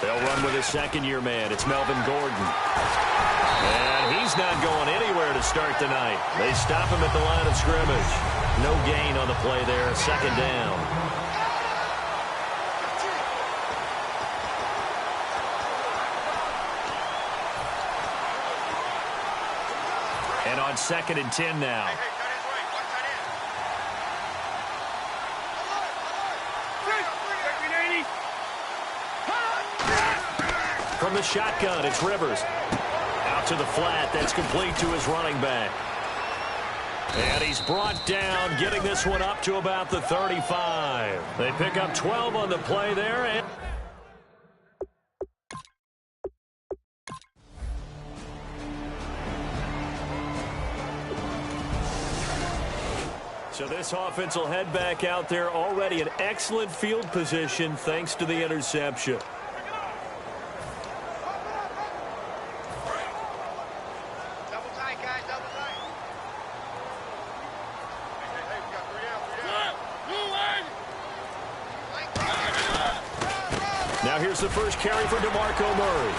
They'll run with his second-year man. It's Melvin Gordon. And he's not going anywhere to start the night. They stop him at the line of scrimmage. No gain on the play there. Second down. And on 2nd and 10 now. From the shotgun, it's Rivers. Out to the flat. That's complete to his running back. And he's brought down, getting this one up to about the 35. They pick up 12 on the play there. And so this offense will head back out there, already in excellent field position thanks to the interception. Now here's the first carry for DeMarco Murray.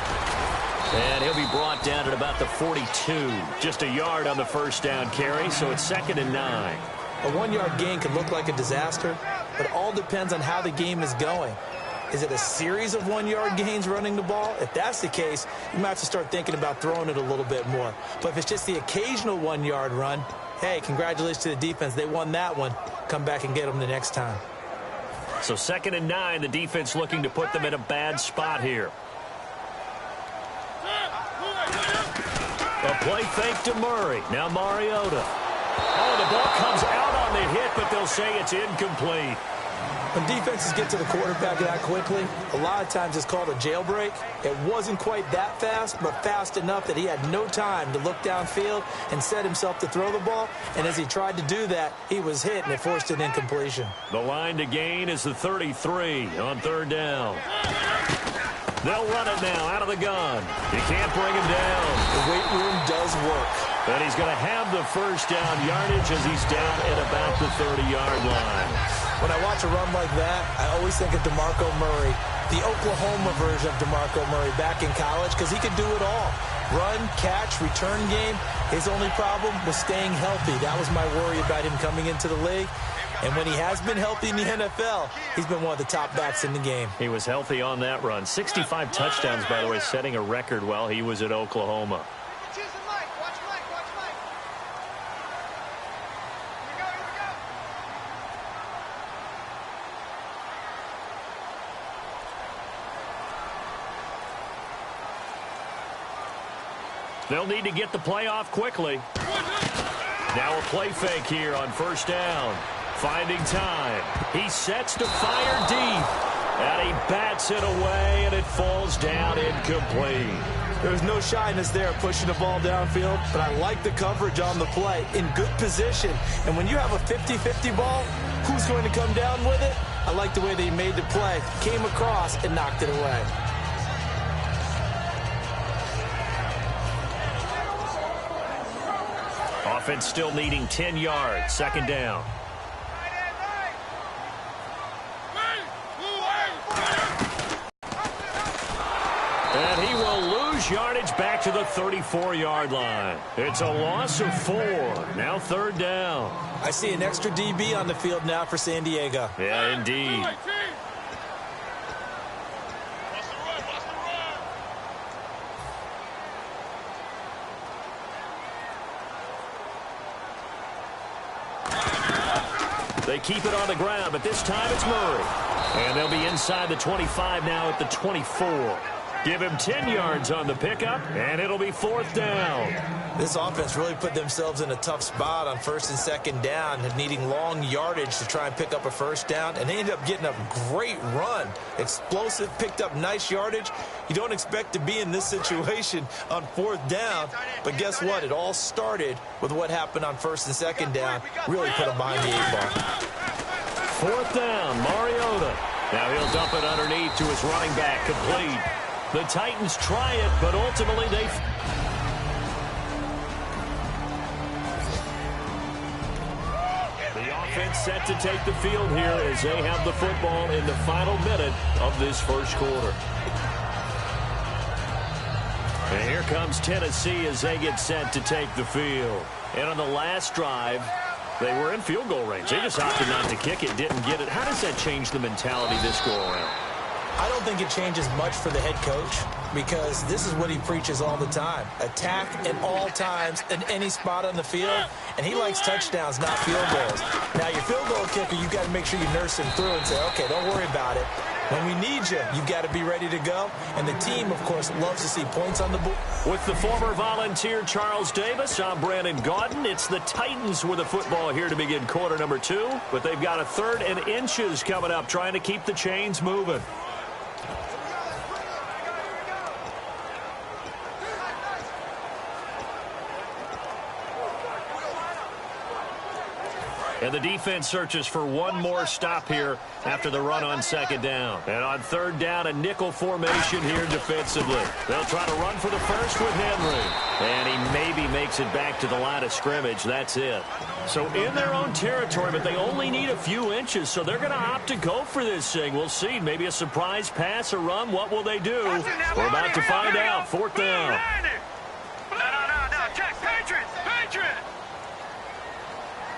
And he'll be brought down at about the 42. Just a yard on the first down carry, so it's 2nd and 9. A 1-yard gain could look like a disaster, but it all depends on how the game is going. Is it a series of 1-yard gains running the ball? If that's the case, you might have to start thinking about throwing it a little bit more. But if it's just the occasional 1-yard run, hey, congratulations to the defense. They won that one. Come back and get them the next time. So 2nd and 9, the defense looking to put them in a bad spot here. A play fake to Murray. Now Mariota. Oh, the ball comes out on the hit, but they'll say it's incomplete. When defenses get to the quarterback that quickly, a lot of times it's called a jailbreak. It wasn't quite that fast, but fast enough that he had no time to look downfield and set himself to throw the ball. And as he tried to do that, he was hit, and it forced an incompletion. The line to gain is the 33 on 3rd down. They'll run it now out of the gun. You can't bring him down. The weight room does work. And he's going to have the first down yardage as he's down at about the 30-yard line. When I watch a run like that, I always think of DeMarco Murray, the Oklahoma version of DeMarco Murray back in college, because he could do it all. Run, catch, return game. His only problem was staying healthy. That was my worry about him coming into the league. And when he has been healthy in the NFL, he's been one of the top backs in the game. He was healthy on that run. 65 touchdowns, by the way, setting a record while he was at Oklahoma. They'll need to get the play off quickly. Now a play fake here on 1st down. Finding time. He sets to fire deep. And he bats it away, and it falls down incomplete. There's no shyness there pushing the ball downfield, but I like the coverage on the play. In good position. And when you have a 50-50 ball, who's going to come down with it? I like the way they made the play. Came across and knocked it away. Offense still needing 10 yards. 2nd down. And he will lose yardage back to the 34-yard line. It's a loss of 4. Now 3rd down. I see an extra DB on the field now for San Diego. Yeah, indeed. They keep it on the ground, but this time it's Murray. And they'll be inside the 25 now at the 24. Give him 10 yards on the pickup, and it'll be 4th down. This offense really put themselves in a tough spot on 1st and 2nd down, needing long yardage to try and pick up a 1st down, and they ended up getting a great run. Explosive, picked up nice yardage. You don't expect to be in this situation on 4th down, but guess what? It all started with what happened on 1st and 2nd down. Really put them behind the 8 ball. 4th down, Mariota. Now he'll dump it underneath to his running back, complete. The Titans try it, but ultimately they... The offense set to take the field here as they have the football in the final minute of this first quarter. And here comes Tennessee as they get set to take the field. And on the last drive, they were in field goal range. They just opted not to kick it, didn't get it. How does that change the mentality this go-around? I don't think it changes much for the head coach because this is what he preaches all the time. Attack at all times in any spot on the field, and he likes touchdowns, not field goals. Now, your field goal kicker, you've got to make sure you nurse him through and say, okay, don't worry about it. When we need you, you've got to be ready to go. And the team, of course, loves to see points on the board. With the former Volunteer Charles Davis, I'm Brandon Gaudin. It's the Titans with the football here to begin quarter number 2. But they've got a 3rd and inches coming up, trying to keep the chains moving. And the defense searches for one more stop here after the run on 2nd down. And on 3rd down, a nickel formation here defensively. They'll try to run for the first with Henry. And he maybe makes it back to the line of scrimmage. That's it. So in their own territory, but they only need a few inches, so they're going to opt to go for this thing. We'll see. Maybe a surprise pass or run. What will they do? We're about to find out. 4th down.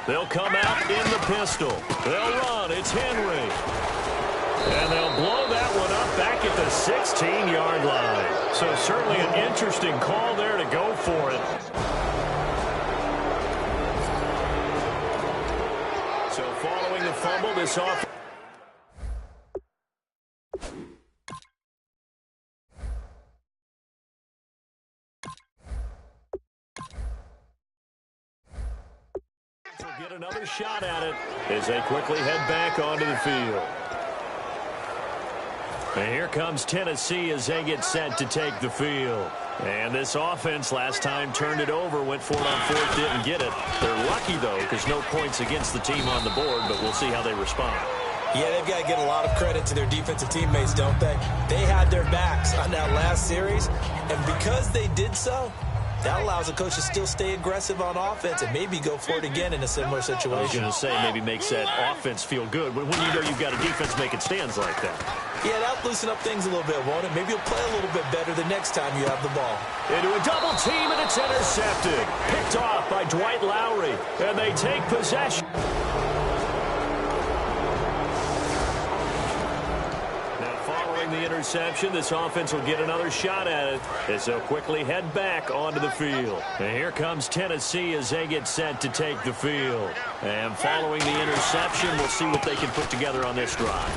They'll come out in the pistol. They'll run. It's Henry. And they'll blow that one up back at the 16-yard line. So certainly an interesting call there to go for it. So following the fumble, this offense. Get another shot at it as they quickly head back onto the field. And here comes Tennessee as they get set to take the field. And this offense last time turned it over, went for it on 4th, didn't get it. They're lucky, though, because no points against the team on the board, but we'll see how they respond. Yeah, they've got to get a lot of credit to their defensive teammates, don't they? They had their backs on that last series, and because they did so, that allows the coach to still stay aggressive on offense and maybe go for it again in a similar situation. I was going to say maybe makes that offense feel good when you know you've got a defense making stands like that. Yeah, that'll loosen up things a little bit, won't it? Maybe you'll play a little bit better the next time you have the ball. Into a double team, and it's intercepted. Picked off by Dwight Lowry, and they take possession. The interception, this offense will get another shot at it as they'll quickly head back onto the field. And here comes Tennessee as they get set to take the field. And following the interception, we'll see what they can put together on this drive.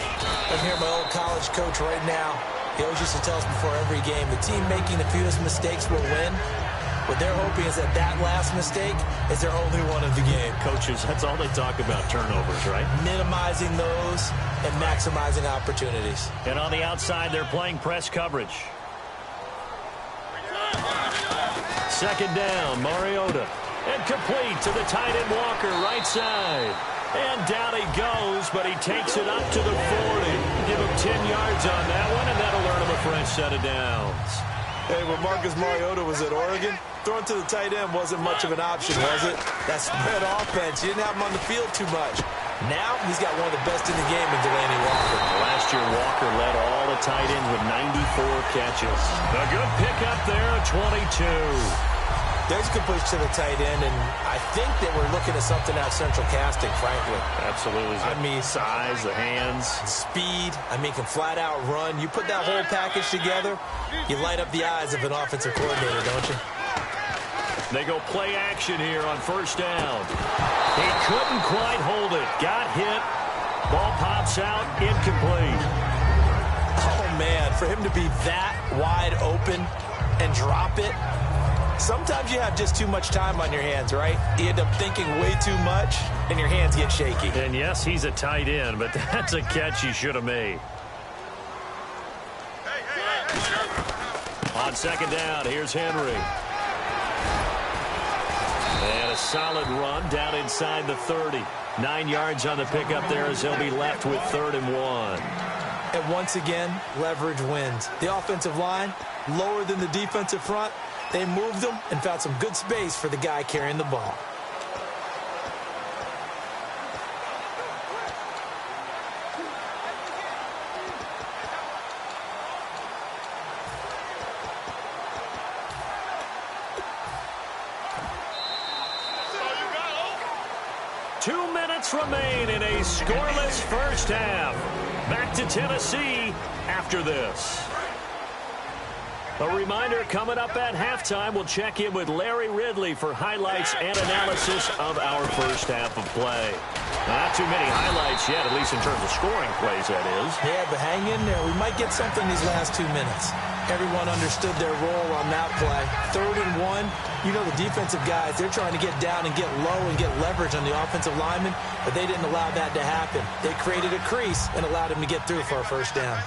I'm here, my old college coach right now. He always used to tell us before every game, the team making the fewest mistakes will win. What they're hoping is that that last mistake is their only one of the game. Coaches, that's all they talk about, turnovers, right? Minimizing those and maximizing opportunities. And on the outside, they're playing press coverage. 2nd down, Mariota. And complete to the tight end Walker, right side. And down he goes, but he takes it up to the 40. Give him 10 yards on that one, and that'll earn him a fresh set of downs. Hey, when Marcus Mariota was at Oregon, throwing to the tight end wasn't much of an option, was it? That spread offense, you didn't have him on the field too much. Now, he's got one of the best in the game in Delaney Walker. Last year, Walker led all the tight ends with 94 catches. A good pickup there, 22. There's a good push to the tight end, and I think that we're looking at something out of central casting, frankly. Absolutely. I mean, size, the hands. Speed. I mean, can flat out run. You put that whole package together, you light up the eyes of an offensive coordinator, don't you? They go play action here on 1st down. He couldn't quite hold it. Got hit. Ball pops out. Incomplete. Oh, man, for him to be that wide open and drop it. Sometimes you have just too much time on your hands, right? You end up thinking way too much, and your hands get shaky. And, yes, he's a tight end, but that's a catch he should have made. On second down, here's Henry. And a solid run down inside the 30. 9 yards on the pickup there as they'll be left with 3rd and 1. And once again, leverage wins. The offensive line, lower than the defensive front. They moved them and found some good space for the guy carrying the ball. Two minutes remain in a scoreless first half. Back to Tennessee after this. A reminder, coming up at halftime, we'll check in with Larry Ridley for highlights and analysis of our first half of play. Not too many highlights yet, at least in terms of scoring plays, that is. Yeah, but hang in there. We might get something these last 2 minutes. Everyone understood their role on that play. 3rd and 1, you know the defensive guys, they're trying to get down and get low and get leverage on the offensive lineman, but they didn't allow that to happen. They created a crease and allowed him to get through for a first down.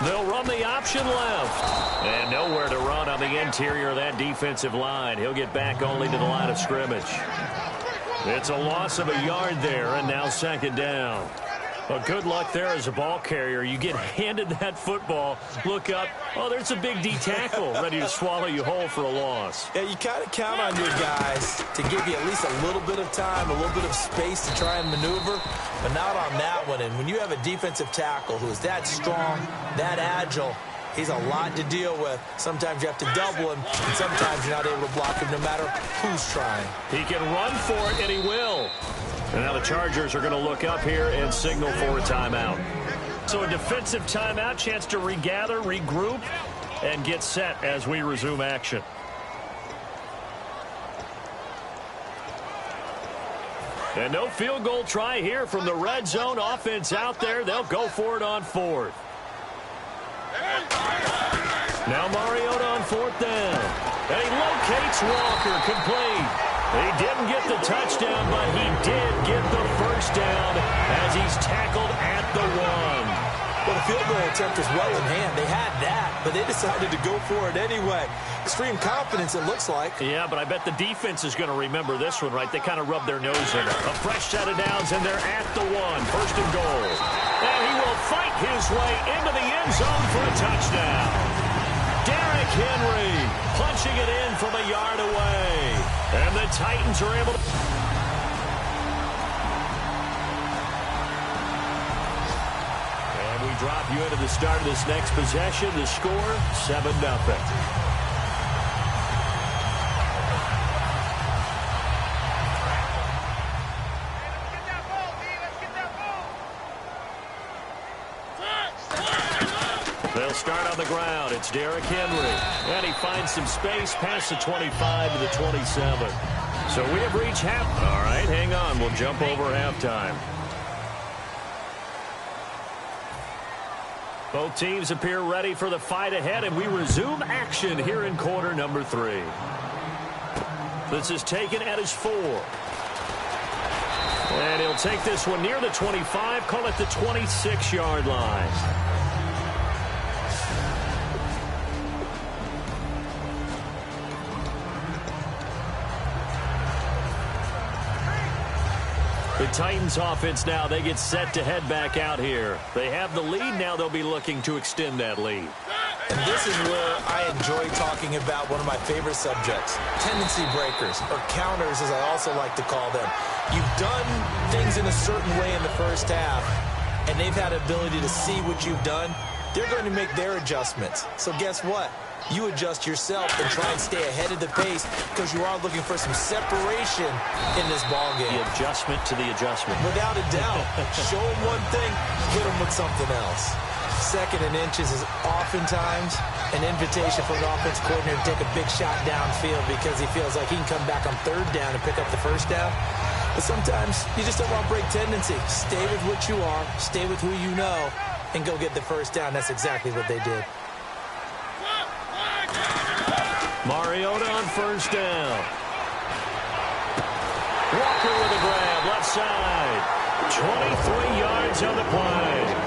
They'll run the option left. And nowhere to run on the interior of that defensive line. He'll get back only to the line of scrimmage. It's a loss of a yard there, and now second down. Well, good luck there as a ball carrier. You get handed that football, look up, oh, there's a big D tackle ready to swallow you whole for a loss. Yeah, you kind of count on your guys to give you at least a little bit of time, a little bit of space to try and maneuver, but not on that one. And when you have a defensive tackle who is that strong, that agile, he's a lot to deal with. Sometimes you have to double him, and sometimes you're not able to block him no matter who's trying. He can run for it, and he will. And now the Chargers are going to look up here and signal for a timeout. So a defensive timeout, chance to regather, regroup, and get set as we resume action. And no field goal try here from the red zone offense out there. They'll go for it on 4th. Now Mariota on 4th down. And he locates Walker, complete. He didn't get the touchdown, but he did get the first down as he's tackled at the 1. Well, the field goal attempt was well in hand. They had that, but they decided to go for it anyway. Extreme confidence, it looks like. Yeah, but I bet the defense is going to remember this one, right? They kind of rubbed their nose in it. A fresh set of downs, and they're at the 1. 1st and goal. And he will fight his way into the end zone for a touchdown. Derrick Henry punching it in from a yard away. And the Titans are able to... And we drop you into the start of this next possession. The score, 7-0. They'll start on the ground. It's Derrick Henry. And he finds some space past the 25 to the 27. So we have reached half. All right, hang on. We'll jump over halftime. Both teams appear ready for the fight ahead, and we resume action here in quarter number 3. This is taken at his 4. And he'll take this one near the 25, call it the 26-yard line. The Titans offense now, they get set to head back out here. They have the lead. Now they'll be looking to extend that lead. And this is where I enjoy talking about one of my favorite subjects, tendency breakers, or counters as I also like to call them. You've done things in a certain way in the first half, and they've had the ability to see what you've done. They're going to make their adjustments. So guess what? You adjust yourself and try and stay ahead of the pace because you are looking for some separation in this ballgame. The adjustment to the adjustment. Without a doubt. Show them one thing, hit them with something else. second and inches is oftentimes an invitation for an offense coordinator to take a big shot downfield because he feels like he can come back on third down and pick up the first down. But sometimes you just don't want to break tendency. Stay with what you are, stay with who you know, and go get the first down. That's exactly what they did. Mariota on first down. Walker with a grab, left side. 23 yards on the play.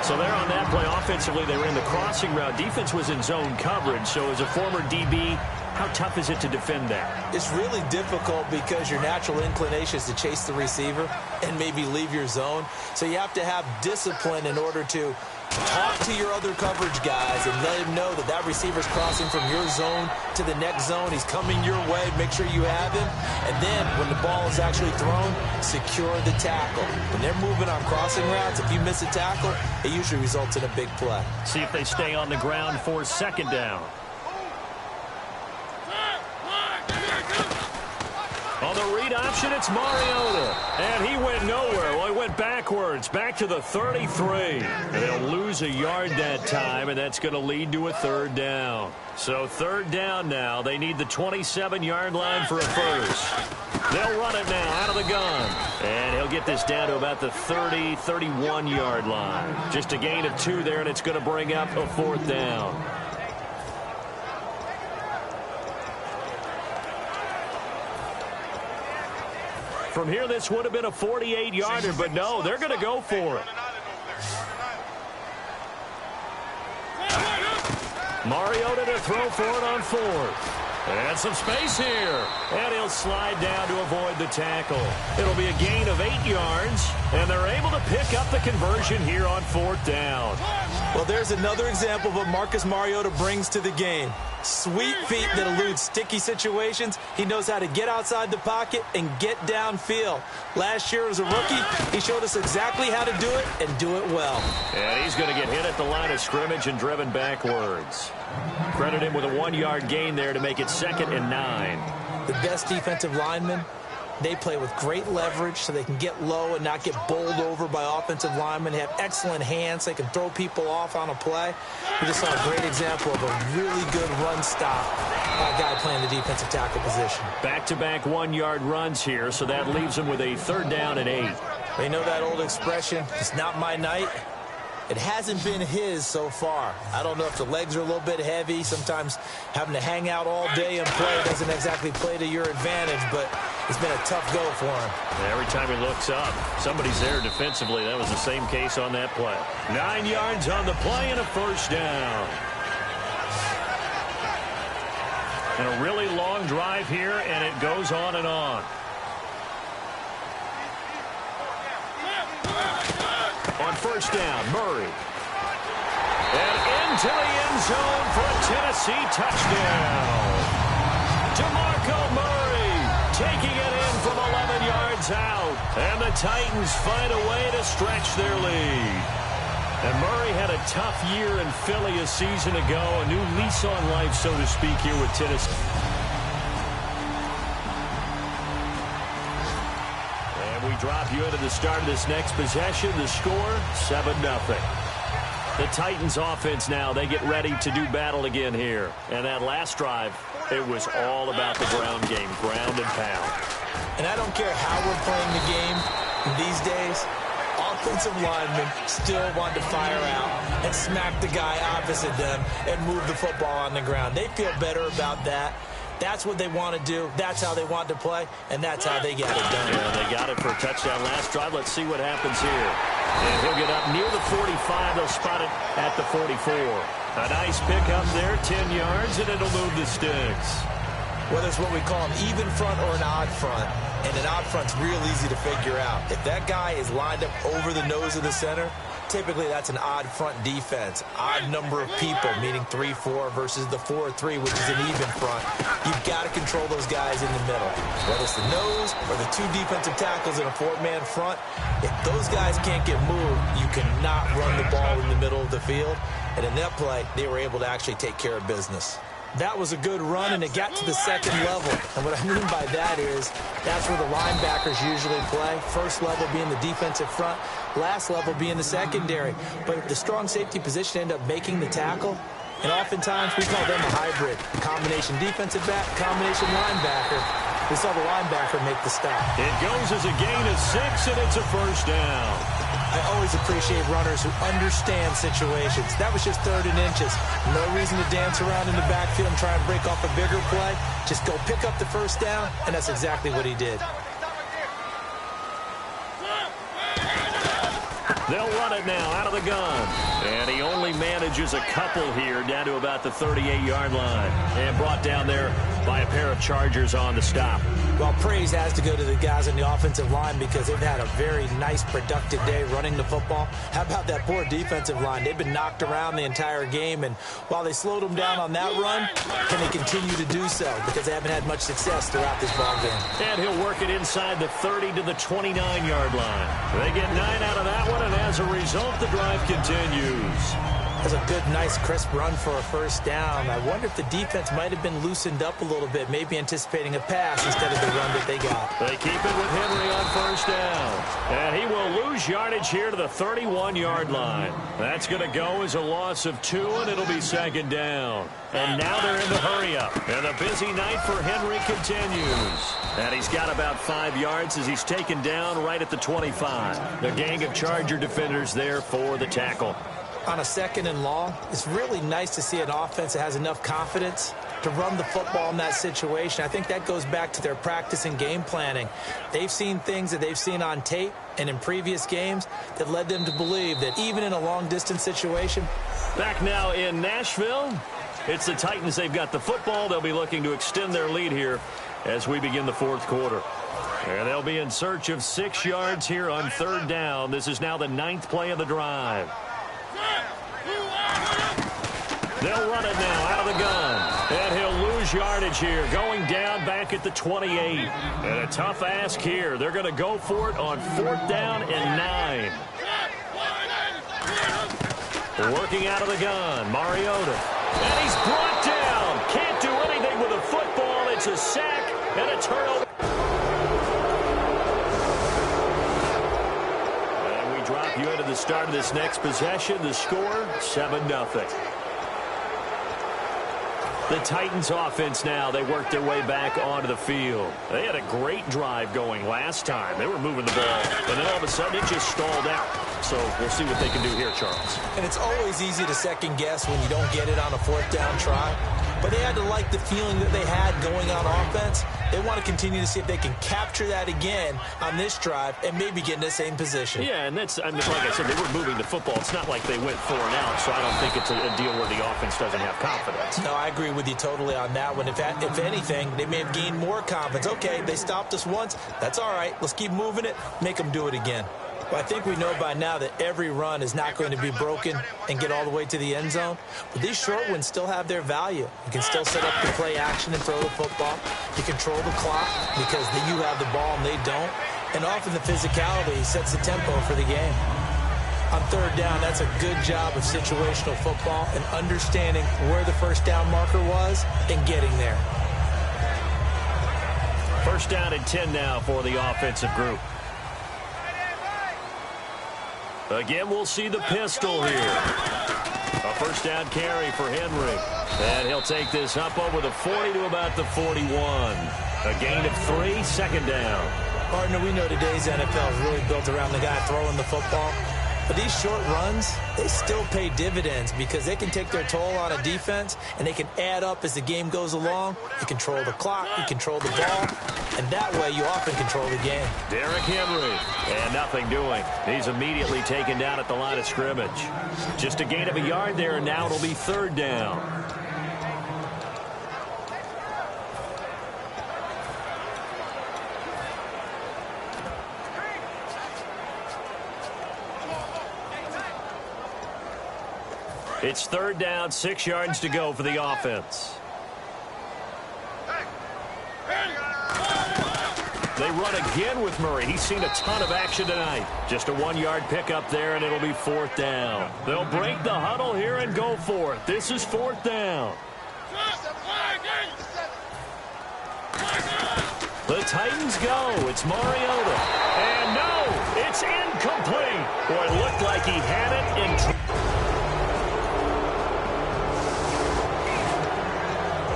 So there on that play, offensively, they ran the crossing route. Defense was in zone coverage, so as a former DB, how tough is it to defend that? It's really difficult because your natural inclination is to chase the receiver and maybe leave your zone. So you have to have discipline in order to talk to your other coverage guys and let him know that that receiver's crossing from your zone to the next zone. He's coming your way. Make sure you have him. And then when the ball is actually thrown, secure the tackle. When they're moving on crossing routes, if you miss a tackle, it usually results in a big play. See if they stay on the ground for second down. On the read option, it's Mariota. And he went nowhere. Well, he went backwards, back to the 33. And they'll lose a yard that time, and that's going to lead to a third down. So third down now. They need the 27-yard line for a first. They'll run it now out of the gun. And he'll get this down to about the 30, 31-yard line. Just a gain of 2 there, and it's going to bring up a fourth down. From here, this would have been a 48-yarder, but no, they're going to go for it. Mariota to throw for it on fourth. And some space here. And he'll slide down to avoid the tackle. It'll be a gain of 8 yards, and they're able to pick up the conversion here on fourth down. Well, there's another example of what Marcus Mariota brings to the game. Sweet feet that elude sticky situations. He knows how to get outside the pocket and get downfield. Last year as a rookie, he showed us exactly how to do it and do it well. And he's going to get hit at the line of scrimmage and driven backwards. Credit him with a 1-yard gain there to make it 2nd and 9. The best defensive linemen, they play with great leverage so they can get low and not get bowled over by offensive linemen. They have excellent hands. They can throw people off on a play. We just saw a great example of a really good run stop by a guy playing the defensive tackle position. Back-to-back 1-yard runs here, so that leaves them with a third down and 8. They know that old expression, it's not my night. It hasn't been his so far. I don't know if the legs are a little bit heavy. Sometimes having to hang out all day and play doesn't exactly play to your advantage, but it's been a tough go for him. Every time he looks up, somebody's there defensively. That was the same case on that play. 9 yards on the play and a first down. And a really long drive here, and it goes on and on. On first down, Murray. And into the end zone for a Tennessee touchdown. DeMarco Murray taking it in from 11 yards out. And the Titans find a way to stretch their lead. And Murray had a tough year in Philly a season ago. A new lease on life, so to speak, here with Tennessee. We drop you into the start of this next possession. The score, 7-0. The Titans offense now, they get ready to do battle again here. And that last drive, it was all about the ground game, ground and pound. And I don't care how we're playing the game these days, offensive linemen still want to fire out and smack the guy opposite them and move the football on the ground. They feel better about that. That's what they want to do. That's how they want to play, and that's how they got it done. Yeah, they got it for a touchdown last drive. Let's see what happens here. And he'll get up near the 45. They'll spot it at the 44. A nice pickup there, 10 yards, and it'll move the sticks. Whether it's what we call an even front or an odd front, and an odd front's real easy to figure out. If that guy is lined up over the nose of the center, typically that's an odd front defense. Odd number of people, meaning 3-4 versus the 4-3, which is an even front. You've got to control those guys in the middle. Whether it's the nose or the 2 defensive tackles in a 4-man front, if those guys can't get moved, you cannot run the ball in the middle of the field. And in that play, they were able to actually take care of business. That was a good run, and it got to the second level. And what I mean by that is that's where the linebackers usually play. First level being the defensive front, last level being the secondary. But the strong safety position ended up making the tackle. And oftentimes we call them a hybrid. Combination defensive back, combination linebacker. We saw the linebacker make the stop. It goes as a gain of 6, and it's a first down. I always appreciate runners who understand situations. That was just 3rd and inches. No reason to dance around in the backfield and try and break off a bigger play. Just go pick up the first down, and that's exactly what he did. They'll run it now out of the gun. And he only manages a couple here down to about the 38-yard line. And brought down there by a pair of Chargers on the stop. Well, praise has to go to the guys on the offensive line because they've had a very nice, productive day running the football. How about that poor defensive line? They've been knocked around the entire game, and while they slowed them down on that run, can they continue to do so? Because they haven't had much success throughout this ballgame. And he'll work it inside the 30 to the 29-yard line. They get 9 out of that one, and as a result, the drive continues. That's a good, nice, crisp run for a first down. I wonder if the defense might have been loosened up a little bit, maybe anticipating a pass instead of the run that they got. They keep it with Henry on first down. And he will lose yardage here to the 31-yard line. That's going to go as a loss of 2, and it'll be second down. And now they're in the hurry-up. And the busy night for Henry continues. And he's got about 5 yards as he's taken down right at the 25. The gang of Charger defenders there for the tackle. On a 2nd and long, it's really nice to see an offense that has enough confidence to run the football in that situation. I think that goes back to their practice and game planning. They've seen things that they've seen on tape and in previous games that led them to believe that even in a long-distance situation. Back now in Nashville, it's the Titans. They've got the football. They'll be looking to extend their lead here as we begin the 4th quarter. And they'll be in search of 6 yards here on 3rd down. This is now the 9th play of the drive. They'll run it now out of the gun. And he'll lose yardage here, going down back at the 28. And a tough ask here. They're going to go for it on 4th down and 9. Working out of the gun, Mariota. And he's brought down. Can't do anything with a football. It's a sack and a turnover. And we drop you into the start of this next possession. The score, 7-0. The Titans offense now, they work their way back onto the field. They had a great drive going last time. They were moving the ball, and then all of a sudden it just stalled out. So we'll see what they can do here, Charles. And it's always easy to second guess when you don't get it on a 4th down try. But they had to like the feeling that they had going on offense. They want to continue to see if they can capture that again on this drive and maybe get in the same position. Yeah, and that's, I mean, like I said, they were moving the football. It's not like they went 4 and out, so I don't think it's a deal where the offense doesn't have confidence. No, I agree with you totally on that one. If anything, they may have gained more confidence. Okay, they stopped us once. That's all right. Let's keep moving it. Make them do it again. Well, I think we know by now that every run is not going to be broken and get all the way to the end zone. But these short ones still have their value. You can still set up the play action and throw the football. You control the clock because you have the ball and they don't. And often the physicality sets the tempo for the game. On 3rd down, that's a good job of situational football and understanding where the first down marker was and getting there. First down and 10 now for the offensive group. Again, we'll see the pistol here. A first down carry for Henry. And he'll take this up over the 40 to about the 41. A gain of 3, 2nd down. Partner, we know today's NFL is really built around the guy throwing the football. But these short runs, they still pay dividends because they can take their toll on a defense and they can add up as the game goes along. You control the clock, you control the ball, and that way you often control the game. Derrick Henry, and nothing doing. He's immediately taken down at the line of scrimmage. Just a gain of a yard there, and now it'll be 3rd down. It's 3rd down, 6 yards to go for the offense. They run again with Murray. He's seen a ton of action tonight. Just a 1-yard pickup there, and it'll be 4th down. They'll break the huddle here and go for it. This is 4th down. The Titans go. It's Mariota. And no, it's incomplete. Boy, it looked like he had it in.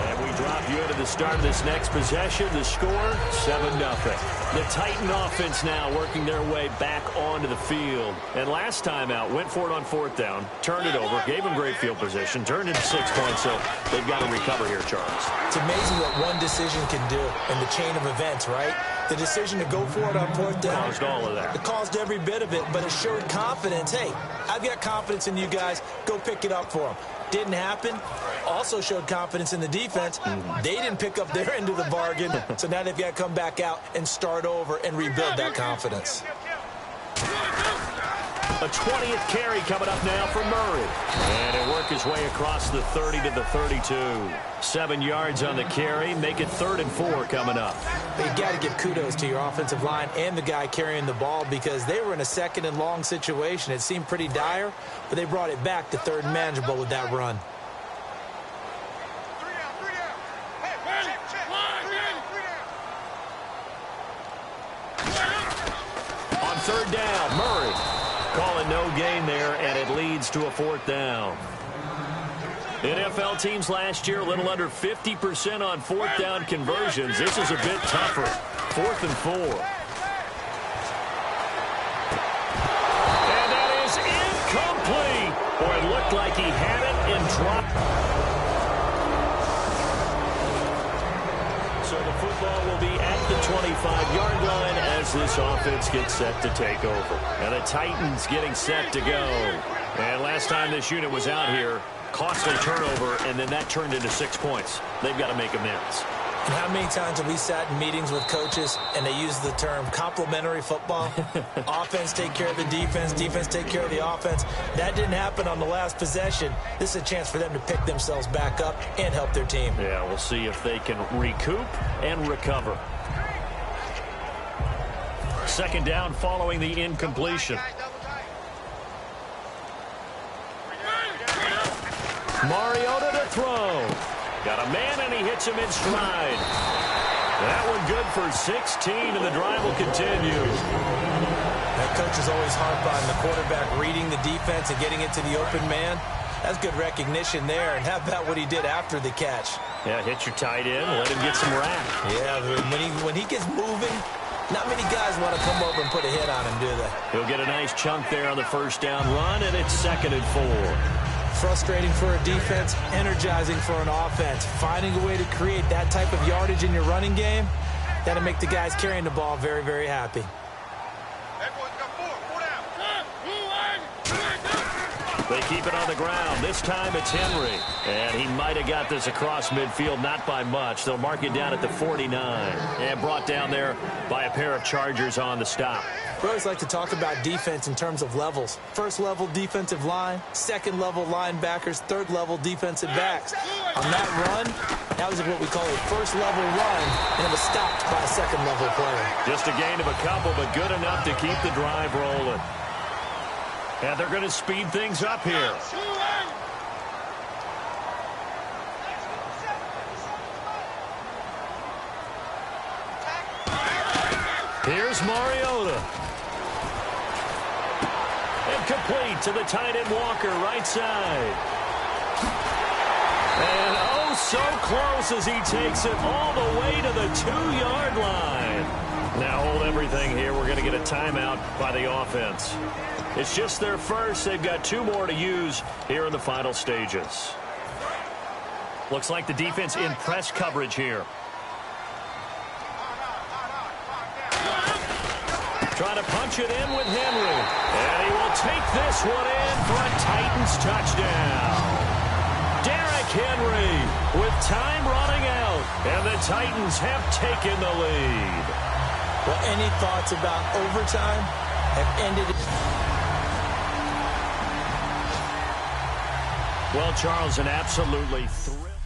And we drop you into the start of this next possession. The score, 7-0. The Titan offense now working their way back onto the field. And last time out, went for it on 4th down, turned it over, gave them great field position, turned into 6 points, so they've got to recover here, Charles. It's amazing what one decision can do in the chain of events, right? The decision to go for it on 4th down. Caused all of that. It caused every bit of it, but it showed confidence. Hey, I've got confidence in you guys. Go pick it up for them. Didn't happen. Also showed confidence in the defense. They didn't pick up their end of the bargain, so now they've got to come back out and start over and rebuild that confidence. A 20th carry coming up now for Murray. And it worked his way across the 30 to the 32. 7 yards on the carry. Make it 3rd and 4 coming up. You've got to give kudos to your offensive line and the guy carrying the ball because they were in a 2nd and long situation. It seemed pretty dire, but they brought it back to 3rd and manageable with that run. On 3rd down, Murray. Calling no gain there, and it leads to a 4th down. NFL teams last year a little under 50% on 4th down conversions. This is a bit tougher. 4th and 4. And that is incomplete. Boy, it looked like he had it and dropped. So the football will be at the 25-yard line as this offense gets set to take over. And the Titans getting set to go. And last time this unit was out here, costly turnover, and then that turned into 6 points. They've got to make amends. And how many times have we sat in meetings with coaches and they use the term complementary football? Offense take care of the defense, defense take care of the offense. That didn't happen on the last possession. This is a chance for them to pick themselves back up and help their team. Yeah, we'll see if they can recoup and recover. 2nd down following the incompletion. Mariota to throw. Got a man, and he hits him in stride. That one good for 16, and the drive will continue. That coach is always harp on the quarterback reading the defense and getting it to the open man. That's good recognition there. And how about what he did after the catch? Yeah, hit your tight end, let him get some rack. Yeah, when he gets moving, not many guys want to come over and put a hit on him, do they? He'll get a nice chunk there on the 1st down run, and it's 2nd and 4. Frustrating for a defense, energizing for an offense. Finding a way to create that type of yardage in your running game, that'll make the guys carrying the ball very, very happy. They keep it on the ground. This time it's Henry. And he might have got this across midfield, not by much. They'll mark it down at the 49. And brought down there by a pair of Chargers on the stop. We always like to talk about defense in terms of levels. 1st level defensive line, 2nd level linebackers, 3rd level defensive backs. On that run, that was what we call a 1st level run, and it was stopped by a 2nd level player. Just a gain of a couple, but good enough to keep the drive rolling. And they're going to speed things up here. Here's Mariota. Incomplete to the tight end Walker, right side. And oh, so close as he takes it all the way to the 2-yard line. Now hold everything here. We're going to get a timeout by the offense. It's just their first. They've got 2 more to use here in the final stages. Looks like the defense in press coverage here. Trying to punch it in with Henry. And he will take this one in for a Titans touchdown. Derrick Henry with time running out. And the Titans have taken the lead. Well, any thoughts about overtime have ended. Well, Charles, an absolutely thrilling.